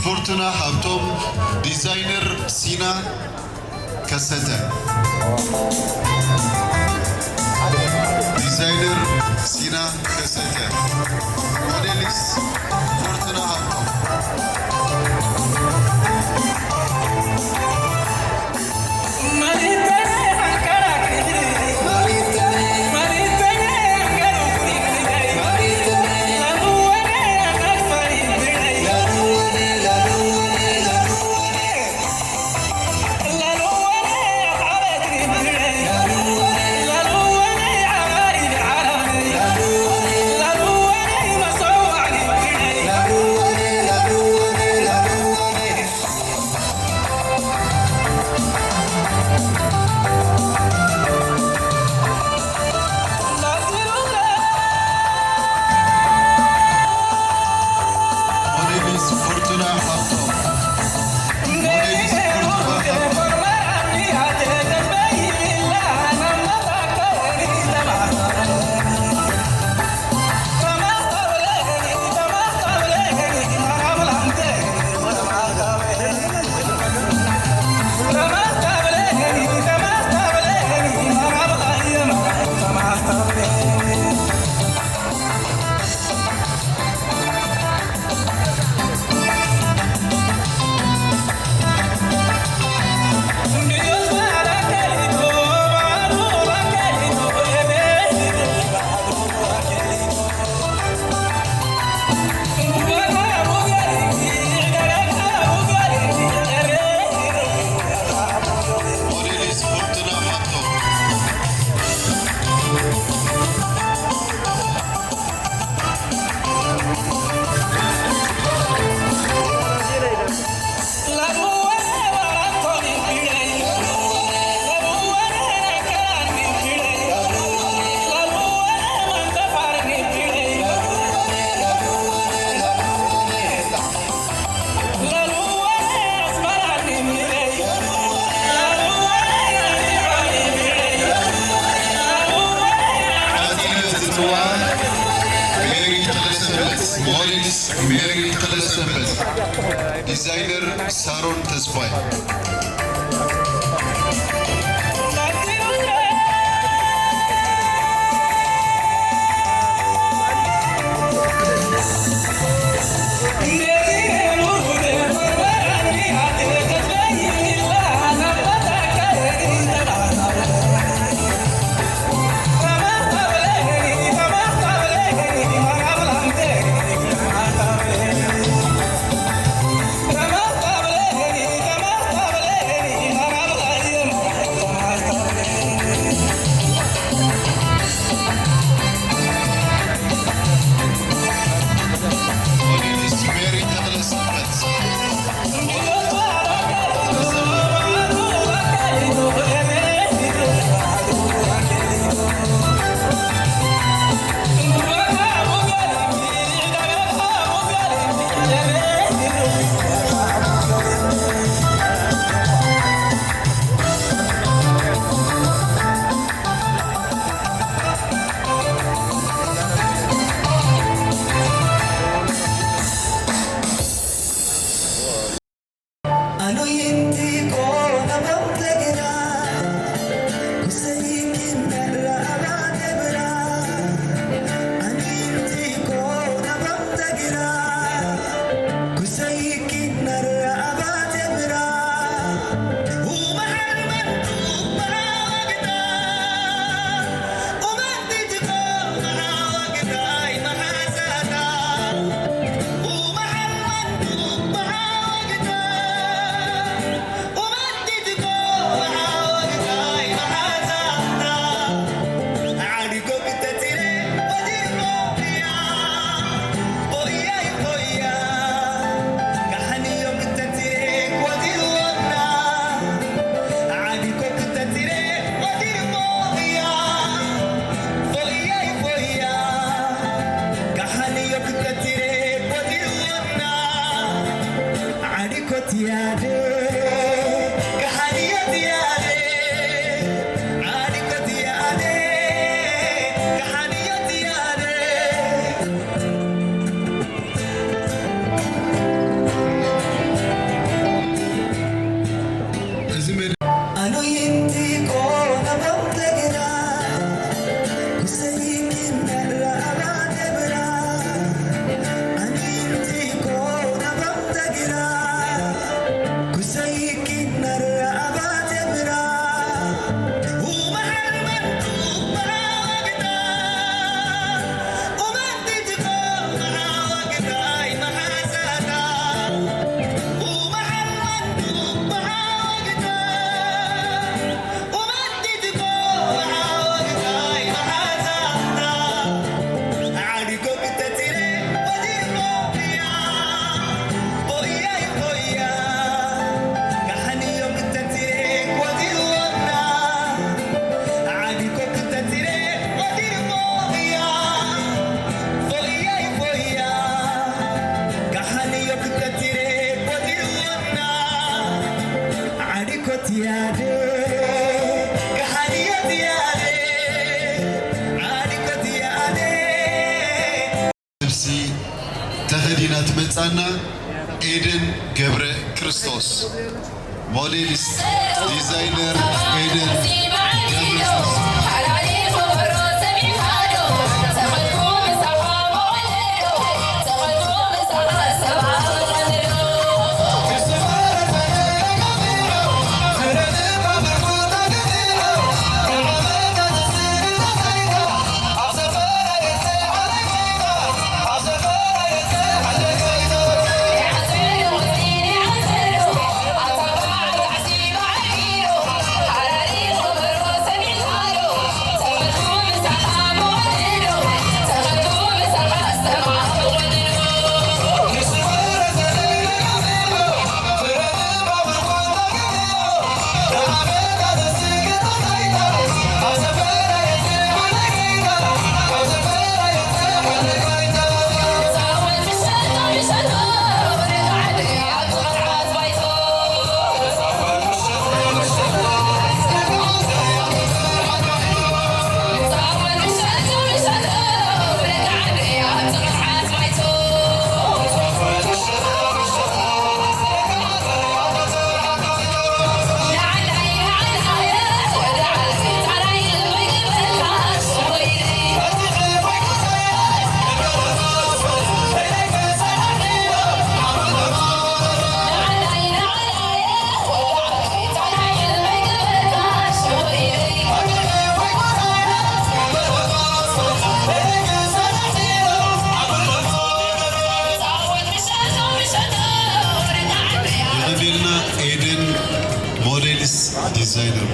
فورتونا حبتم ديزاينر سينا كسته ديزاينر سينا كسته موديلس فورتونا حبتم ديزاينر سارون تسفاي Come on, لبسي تخدينات متانا إيدن جبر كريستوس موديلست ديزاينر إيدن جبر كريستوس ديزاينر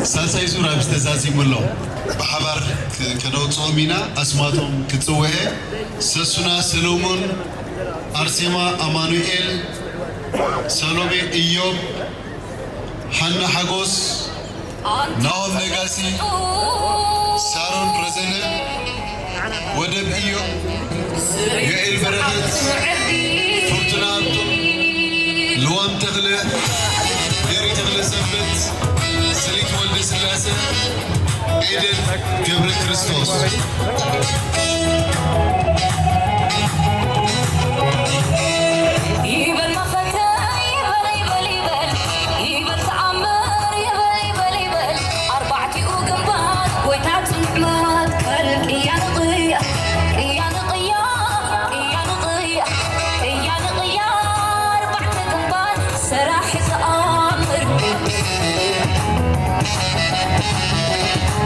ساساي زورا بستزازي ملو بحبر كنوصو مينا اسماتهم كتصوه سسونا سلومون ارسيما امانوئيل سلومي ايوب حنا حغوس ناوم نغاسي سارون رزنه ودب ايوب يائل بركت فرتنا لوام تغلى ديري تغلى سبت سليك ولد سلاسة إيدن جبر كريستوس يبل مختا يبل تعمر يبل أربعتي وقنبات ويتعب سنحمات كالك يا نقية يا نقية يا نقية يا نقية أربعة قنبات سراحي تآمر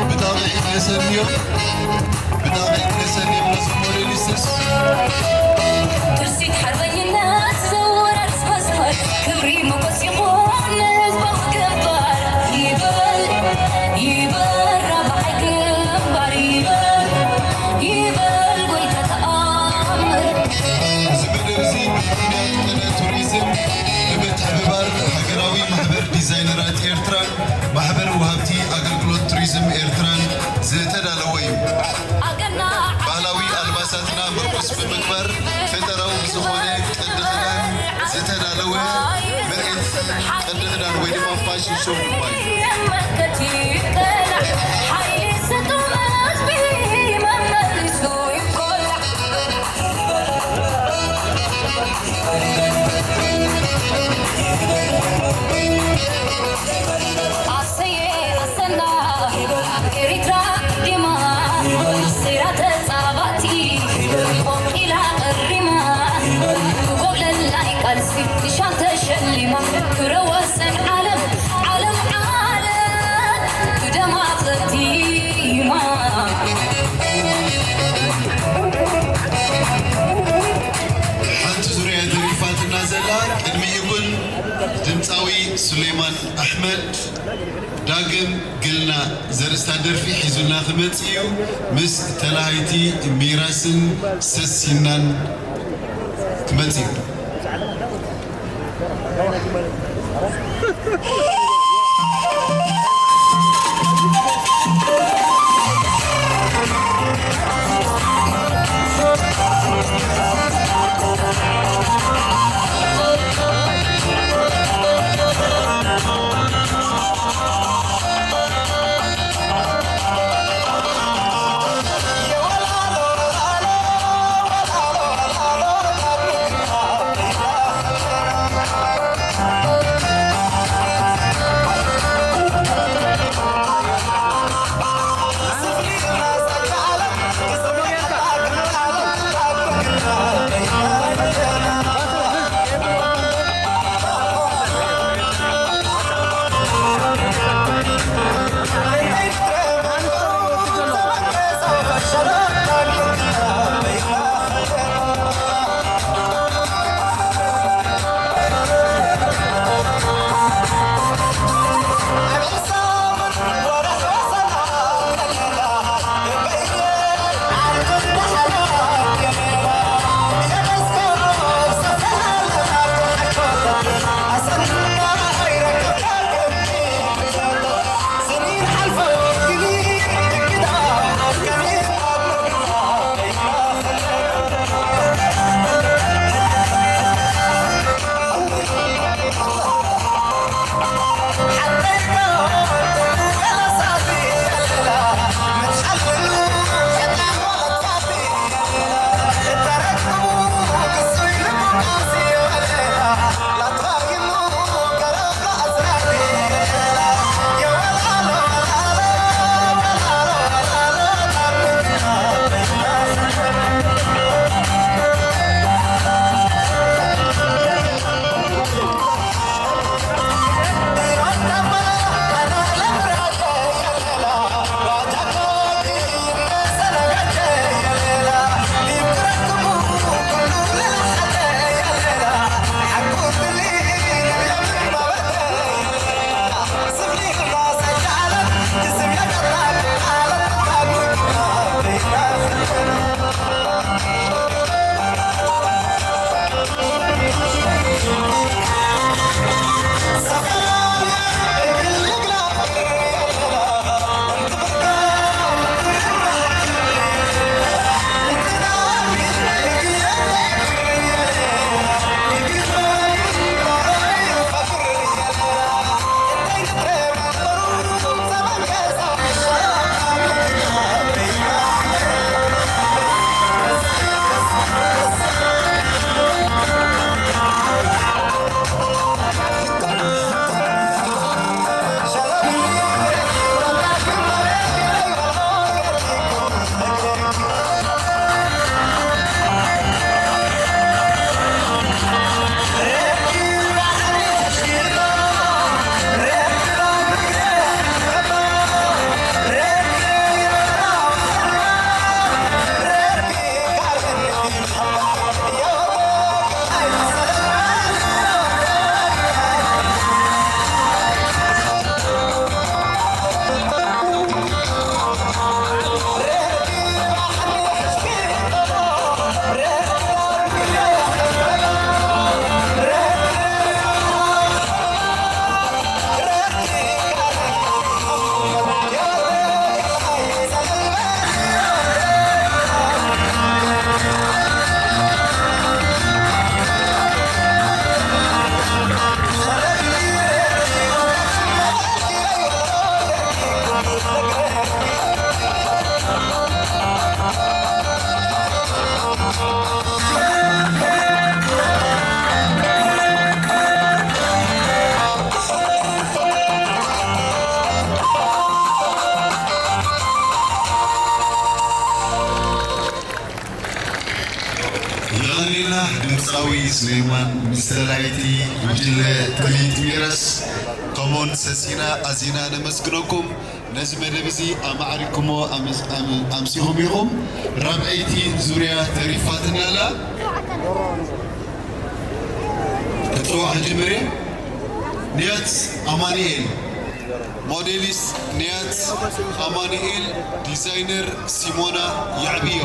بطابع نسنيو بنصمور لسس ترسيد حربي الناس زور أسفسفر كبري مبس يقون نزبط كبار يبل ربع كبار يبل قويت تآمر زبدر زيب من توريزم لبت حبار حقراوي محبر ديزاينرات إيرتران محبر وهابتي أقلقلوت توريزم إيرتران زيتنا لويو ባህላዊ አልባሳትና ምርኩስ በመግበር ፈጠራው ዝኾነ ቅድድናን ዝተዳለወ ምርኢት ቅድድናን ወይ ድማ ፋሽን ሾው ይባላል። ድምፃዊ ሱሌማን አሕመድ ዳግም ግልና ዘርእስታ ደርፊ ሒዙልና ክመጽእ እዩ ምስ ተላሃይቲ ሚራስን ሰሲናን ክመጽእ እዩ ድምፃዊ ስሌማን ምስተላይቲ ጉጅለ ትርኢት ሚረስ ከምኡውን ሰሲና ኣዚና ነመስግነኩም ነዚ መደብ እዚ ኣማዕሪክሞ ኣምሲኹም ኢኹም ራብዐይቲ ዙርያ ተሪፋትና ኣላ እፅዋዕ ጅምሬ ኒያት ኣማኒኤል ሞዴሊስት ኒያት አማኑኤል ዲዛይነር ሲሞና ያዕብዮ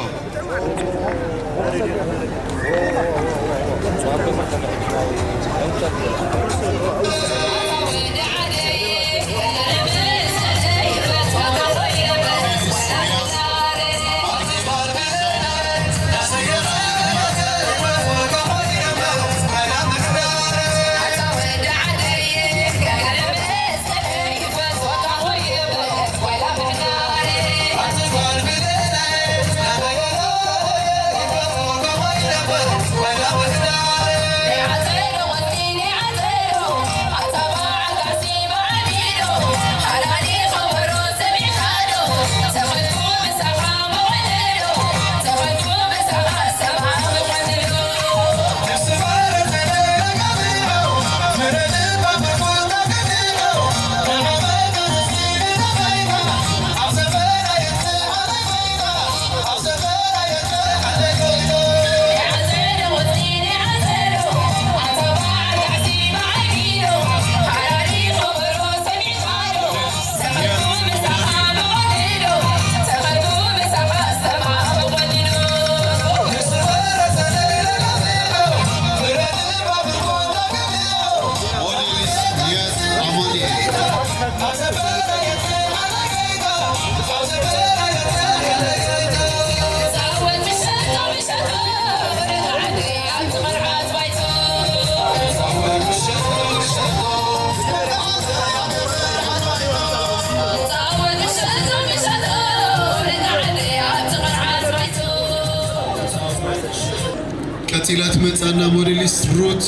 ቀፂላት መጻና ሞዴሊስት ሩት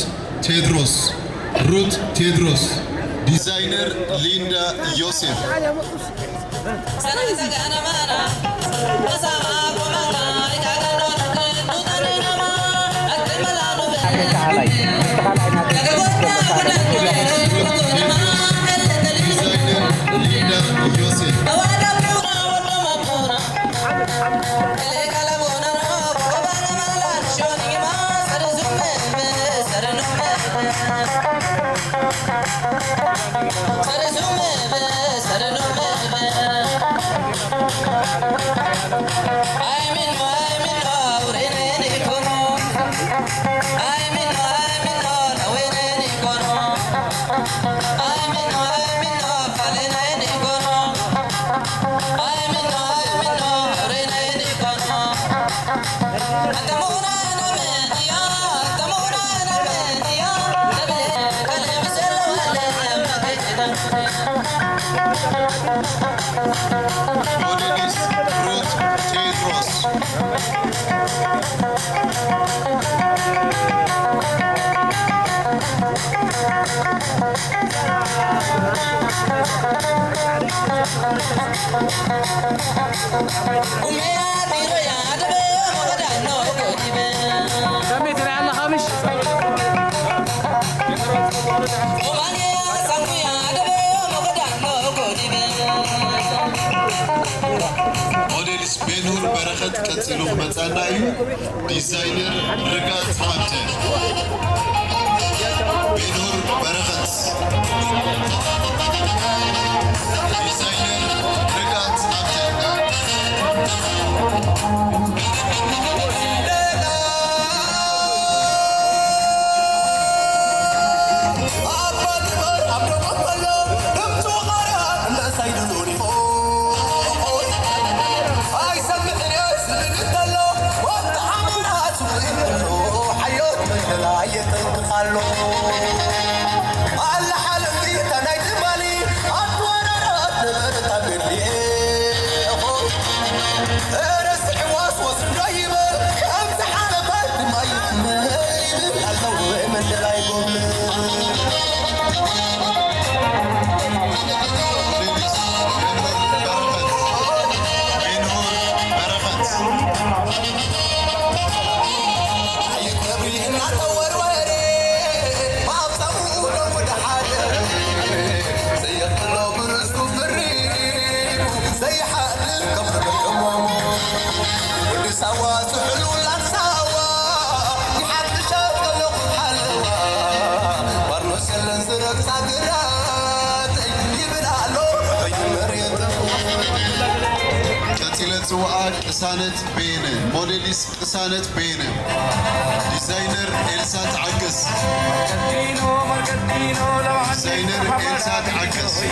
ቴድሮስ ዲዛይነር ሊንዳ ዮሴፍ Modelist Ruth Tedros. ሞዴሊስት ቤንሁር በረኸት ቀጽሉ መጻና እዩ ዲዛይነር ርጋት ሀብተ ቤንሁር በረኸት ዲዛይነር ርጋት I'm زتسوقات قسانة بينه موديليس قسانة بينه ديزاينر إلسات عكس ديزاينر إلسات عكس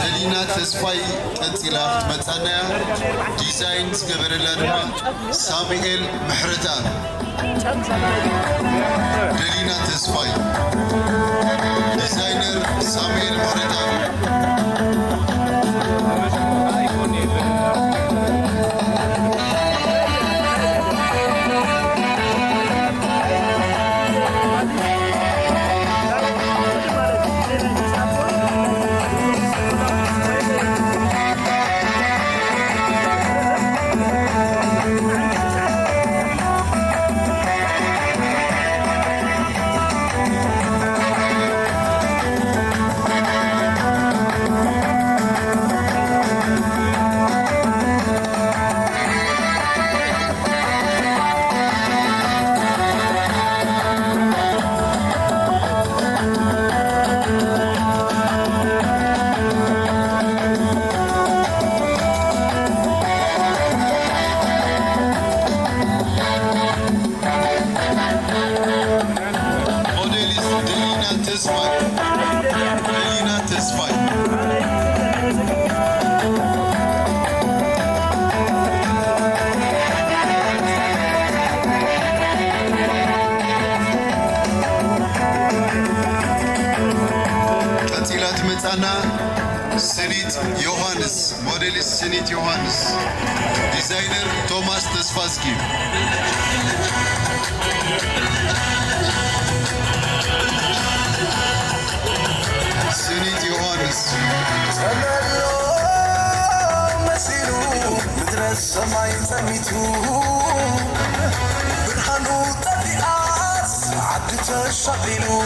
دلينا تسفاي تنسيلا متانا ديزاين سكبر لنا ساميل محرتا دلينا تسفاي ديزاينر ساميل محرتا سنيت يوهانس موديلس سنيت يوهانس ديزاينر توماس تسفاسكي سنيت يوهانس مسيرو مدرس سماي سميتو برهانو طبيعات عدت الشغلو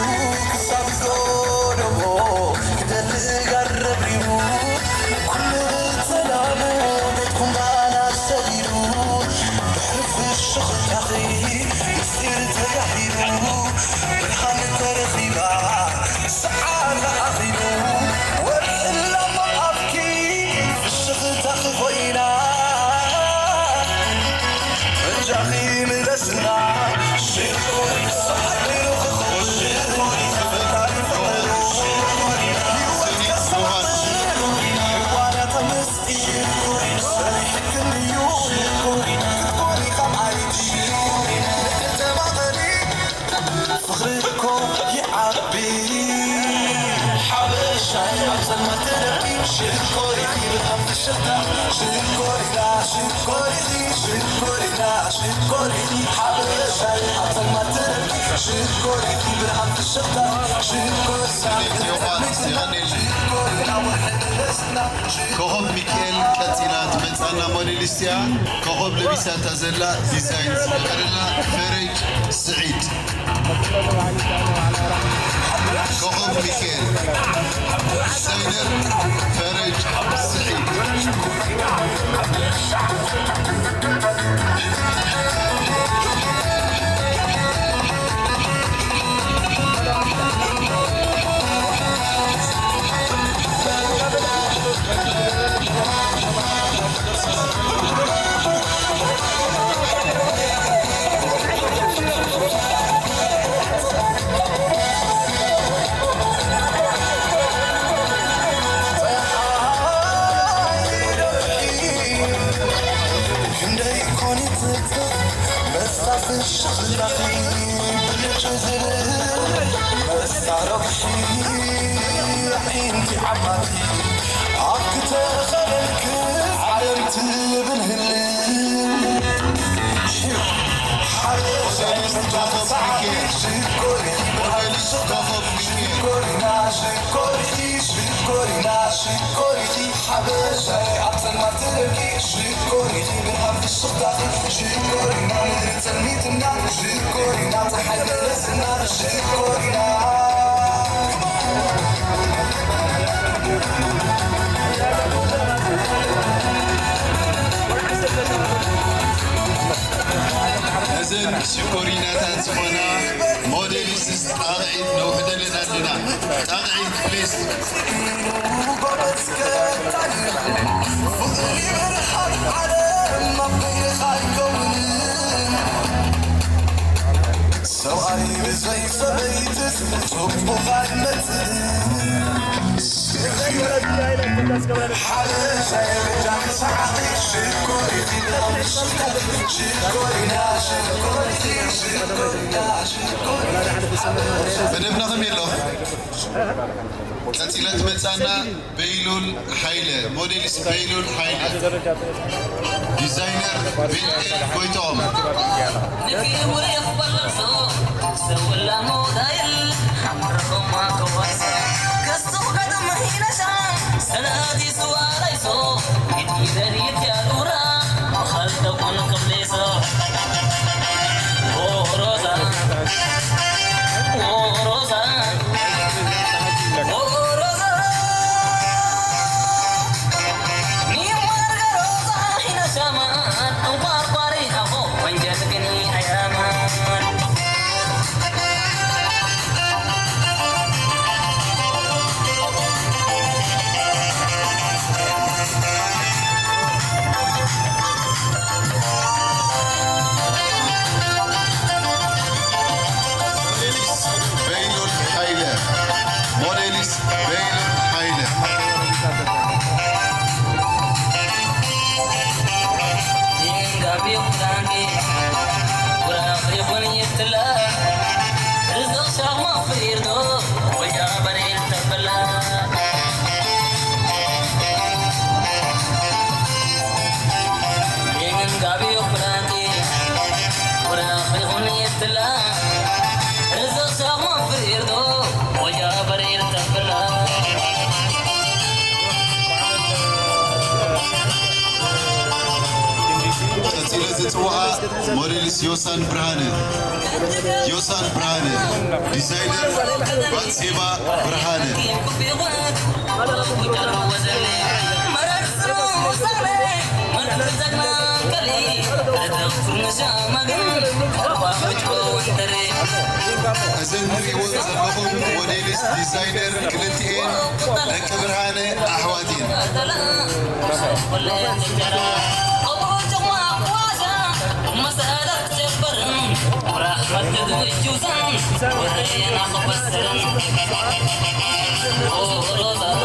كسابزو دمو كدل قرب ريمو كل سلامو بيتكم بانا سبيلو بحرف الشغل تاخي يصير تقحيلو برهان ترخيبا سعادة أخيلو وإلا ما أبكي في الشغل تاخي خوينا جاخي مدسنا شيخوني صحبي وخخو شيخوني تفتاني فقلو شيخوني يوكي الصحبي وانا تمسكي شيخوني سريحك النيو شيخوني تكوني خمعي شيخوني انت مغلي فخركم يعبي حبشة عبزل ما تنبي شيخوني يبقى في الشتاء شيخوني لا شيخوني دي شيخوني لا شيخوني دي حبشة عبزل ما تنبي شيخوني يبقى في الشتاء شيخوني كوهب ميكيل كاتيلات متانا مونيليستيا كوهب لبيسا تازلا ديزاين زبقرنا فرج سعيد كوهب ميكيل ديزاينر فرج سعيد أزن شكورينا تانسونا موديليست تاغعين لو هدلنا لنا تاغعين بليز بدنا خميلو تسيلات متسانا بيلول حيلة موديلس بيلول حيلة ديزاينر بنت كويتوم موديلس يوسان برهانه ديزاينر باتسيبا برهانه أزنري وزرقهم موديلس ديزاينر كلتين لك برهانه أحواتين مسألة جبرن ورحمة الجوزان ورينا خبصرن روزا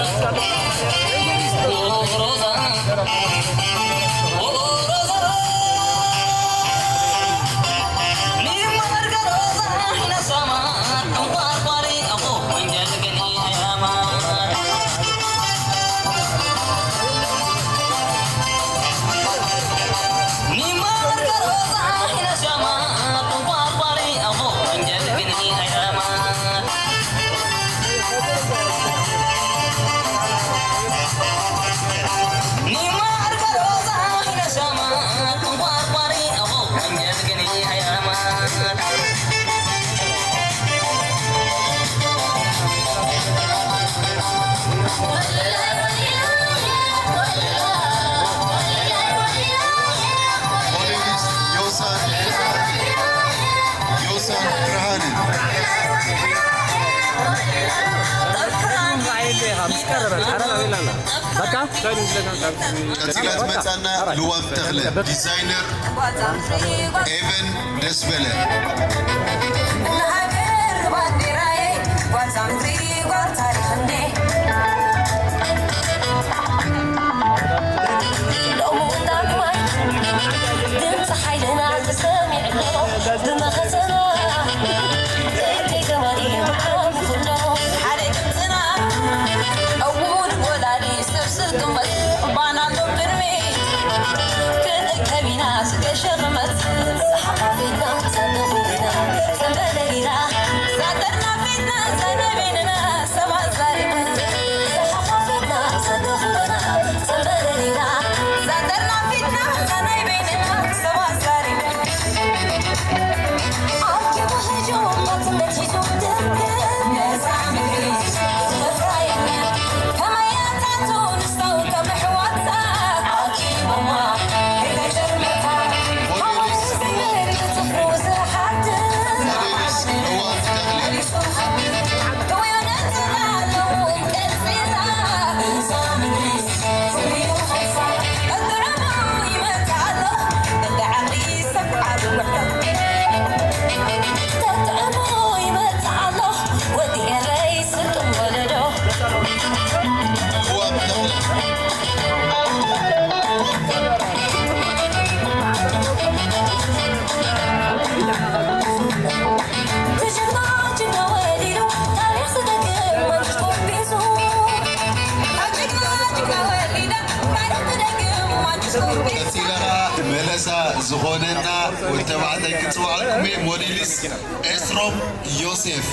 كتيلات متانا لوان تغلى ديزاينر ايفن دسبلة لو مقدر ما تنسى حيلنا تسامع زغوننا وتبعتي كتوعكم موديلس إسروم يوسف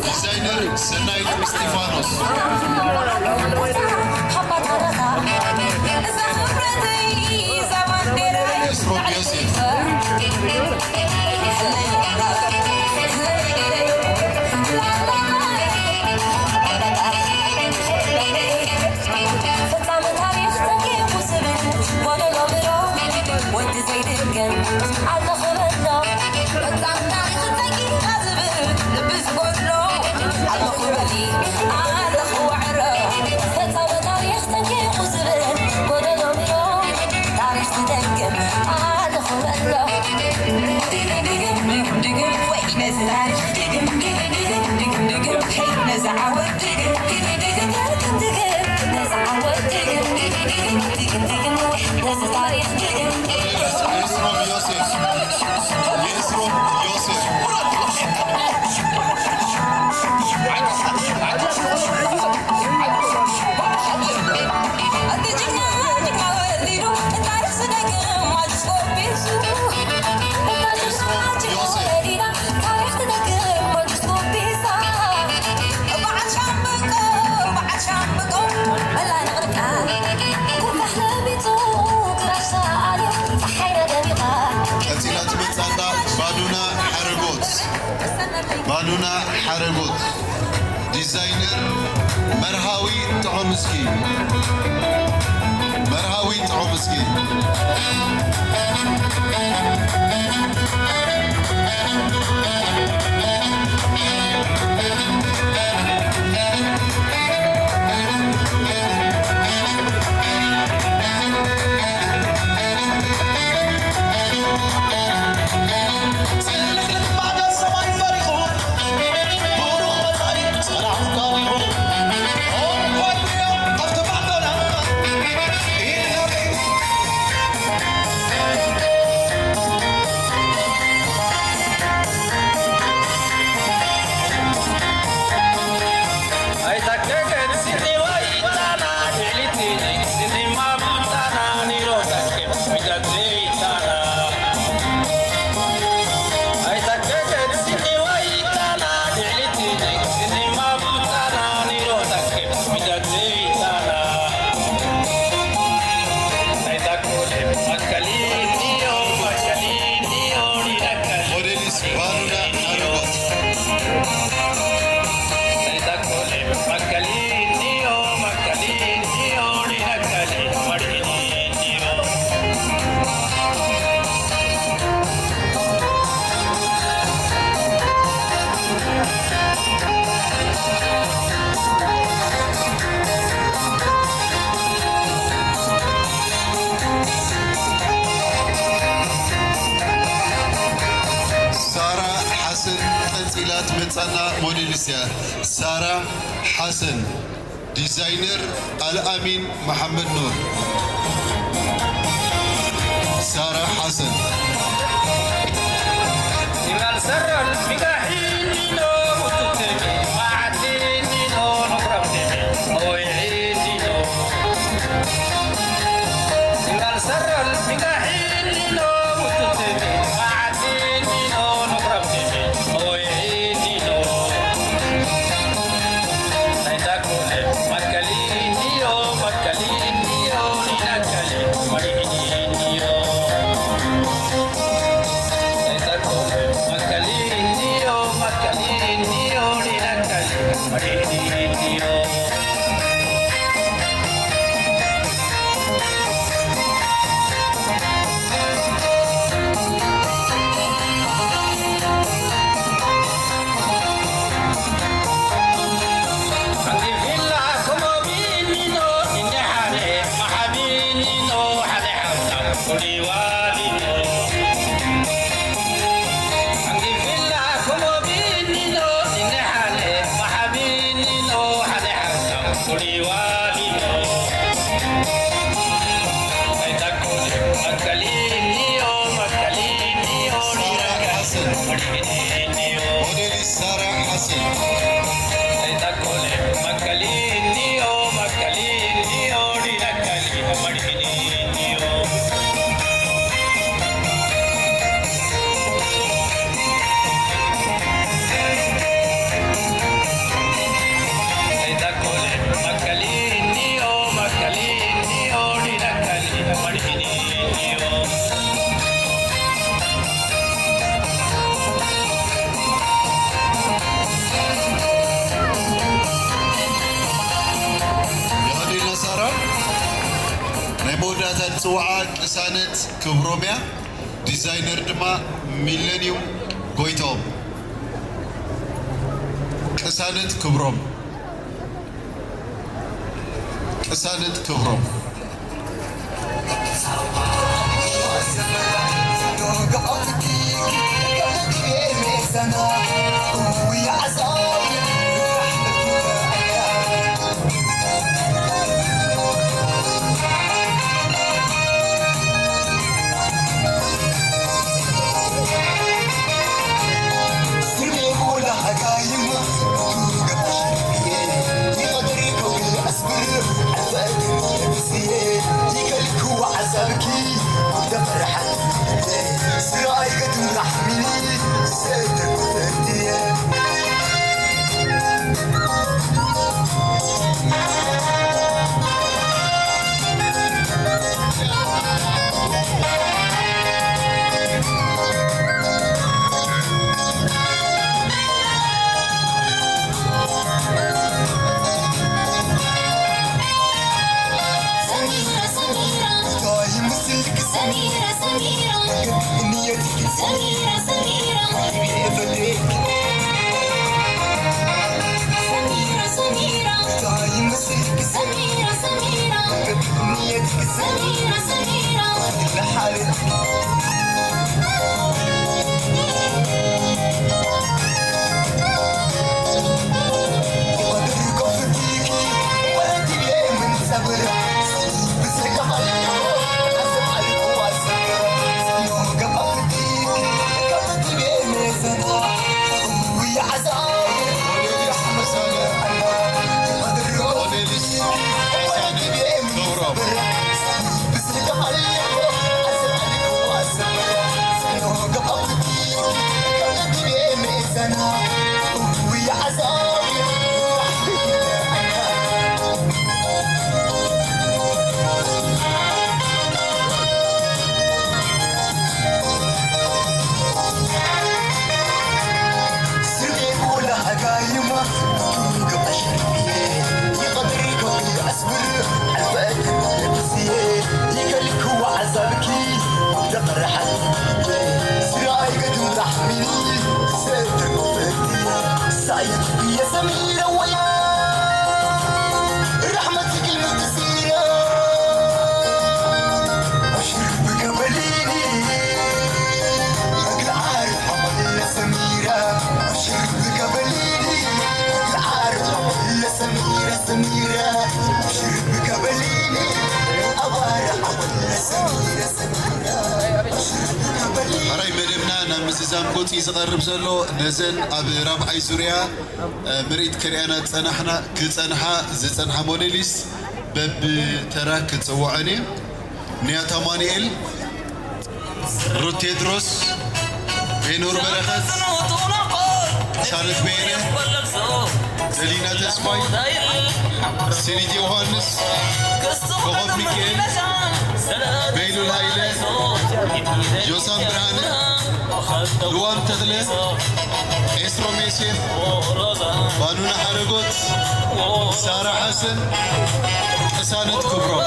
ديزاينر سنايد ستيفانوس إسروم يوسف بانونا حربوت ديزاينر مرهاوي تعمسكي موديلسيا سارة حسن ديزاينر الأمين محمد نور سارة حسن سر ዋናታት ጽዋዓ ቅሳነት ክብሮምያ ዲዛይነር ድማ ሚሌኒየም ጎይቶም ቅሳነት ክብሮም زامكوت يزغرب زلو نزن أب ربعي سوريا مريد كريانا تسنحنا كتسنحا زتسنحا موديليس بب تراك تسوعني نياتا مانيل روتيدروس بينور برخت شارف بينه زلينا تسباي سينيدي يوهانس كوهب ميكيل بيلو الهايلة جوسان برهانه لوان تغلي إسرو ميسيف بانونا حرقوت سارة حسن حسانة كبرو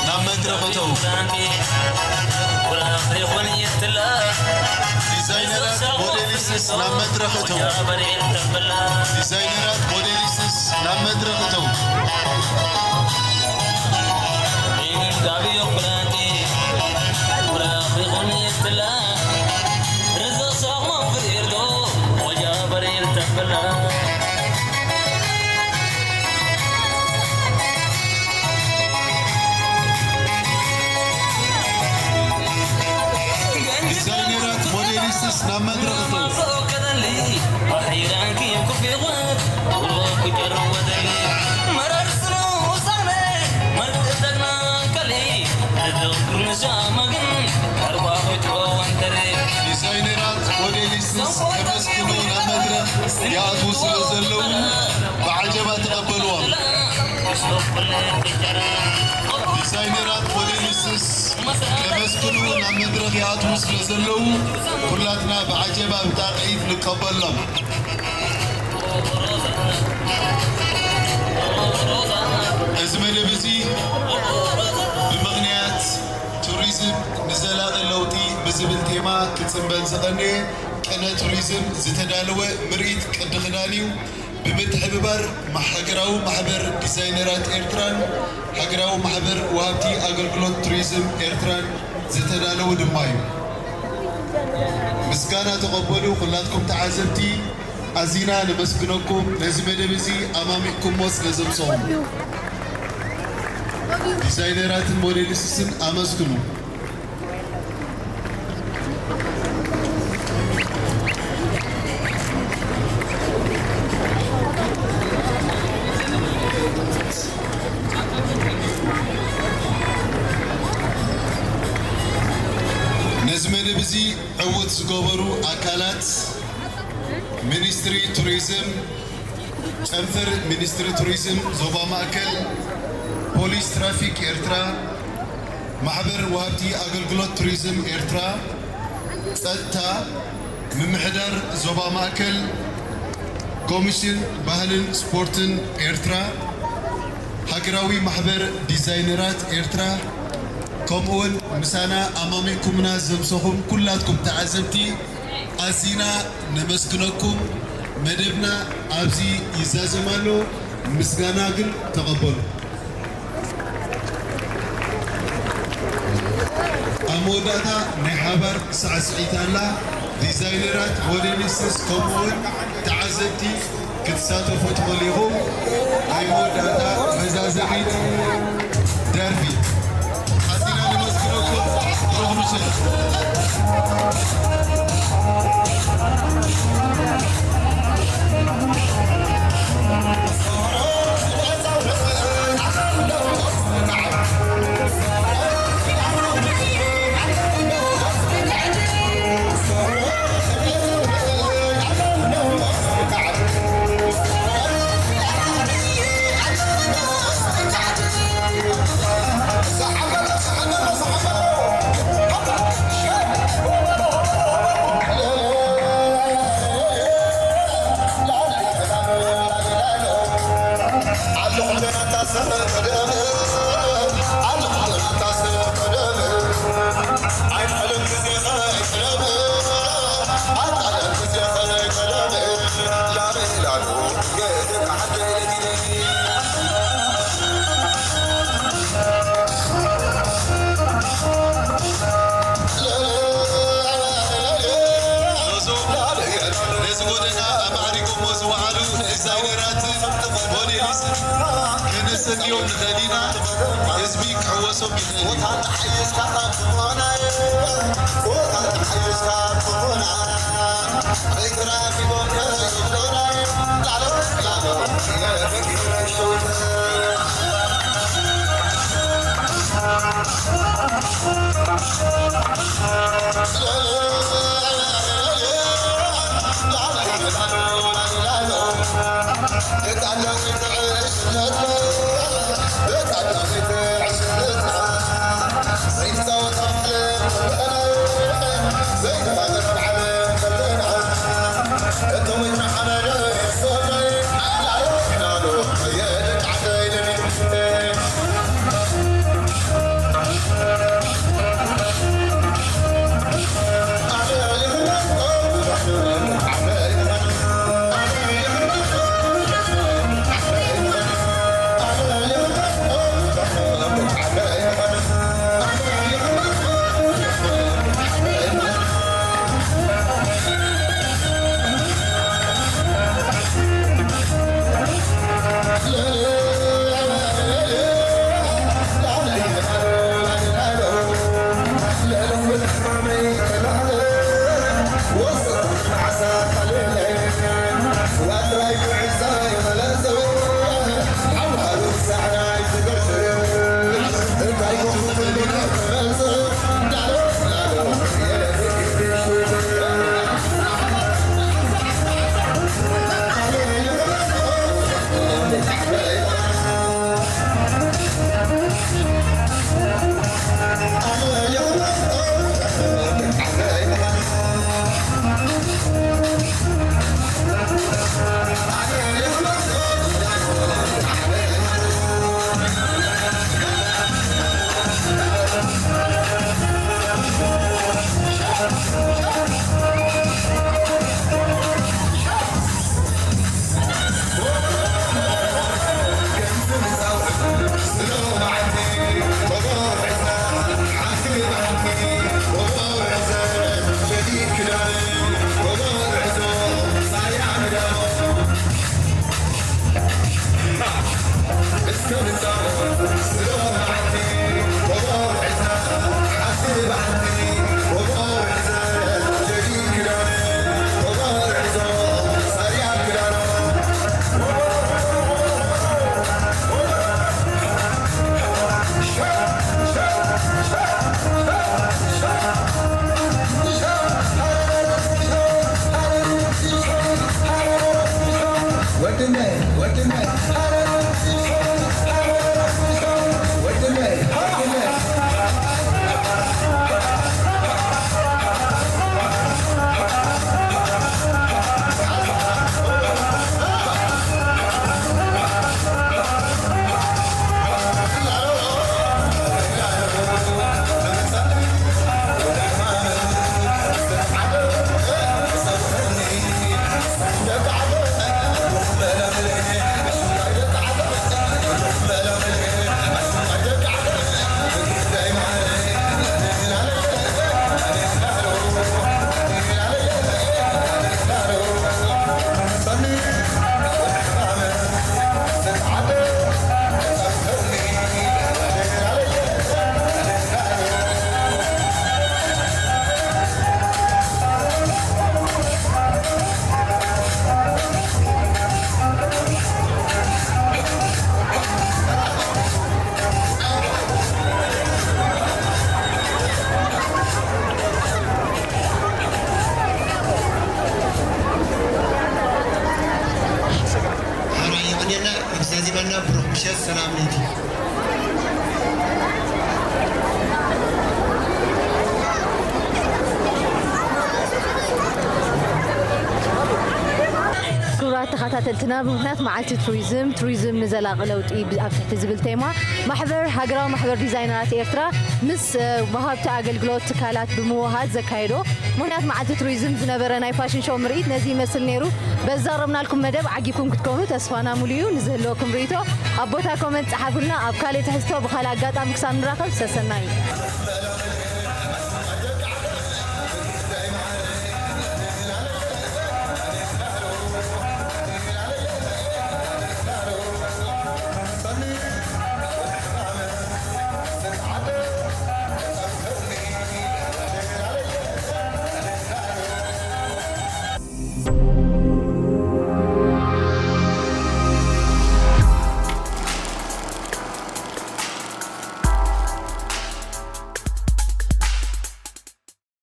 نام مدرختهم ديزاينرات موديليستس نام مدرختهم ديزاينرات موديليستس نام مدرختهم ودلي وحيران كيف كفي غاب وروك جرو ودلي مرر سنو سنة مرتدنا كلي أذكر نجامكن أرواح وانتري ديزاينرات موديليستس كمسكنون مدرك يعطوا سلسلو بعجبة تقبلوهم ديزاينرات موديليستس كمسكنون مدرك يعطوا سلسلو كلاتنا بعجبة بتاقيد نقبلهم أزمة بزي بمغنيات توريزم نزلاق اللوطي بزبل تيما كتنبن زغني كنا توريزم زتدالوة مريد كدخدانيو بمتحببر مع حقراو محبر ديزاينرات إيرتران حقراو محبر وابتي أغلقلوت توريزم إيرتران زتدالوة دمايو مسكانا تقبلوا كلاتكم تعازمتي أزينا نمسكنكم نزمة بزي أمامكم وصل نزمصهم ديزاينرات موديليستسن أمسكنوا نزمة بزي عود سقوبرو أكالات مينستري توريزم أنفر مينستري توريزم زوبا مأكل بوليس ترافيك إيرترا محبر وابتي أغلقلوت توريزم إيرترا سلطة ممحدر زوبا مأكل كوميشن باهلن سبورتن إيرترا هاجراوي محبر ديزاينرات إيرترا كمون مسانا أمامكم نازمسهم كلاتكم تعزمتي أزينا نمسكنكم مدبنا أبزي يزازمالو مسكانا قل تقبلوا أموداتا نحبر سعسعيتالا ديزاينرات موديليستس كمون تعزمتي كتساتو فتموليهم أموداتا مزازميت دارفي أزينا نمسكنكم روح نشيل اليوم خلينا يزميك حواسهم وطن حيز كاتبونا وطن حيز كاتبونا غيرنا في بوكا يبدونا تعالوا تعالوا يا فكر الشوق أشهد سلام ليتي كرات تخاتلتنا بمكنات معالتي توريزم نزلاق لوطي بتحت زبل تيما محبر هاجرا محبر ديزاينرات إيرترا مس وهابت أجلجلوت تكالات بموهات زكايدو مكنات معالتي توريزم زنبرة ناي فاشن شو مريت نزي مسل نيرو بزاربنا لكم مدب عجيكم كتكونوا تسفانا مليو نزهلوكم ريتو أبوتا كومنت حافلنا أبكالي تحستو بخلا قاطع مكسام نراقب سسناي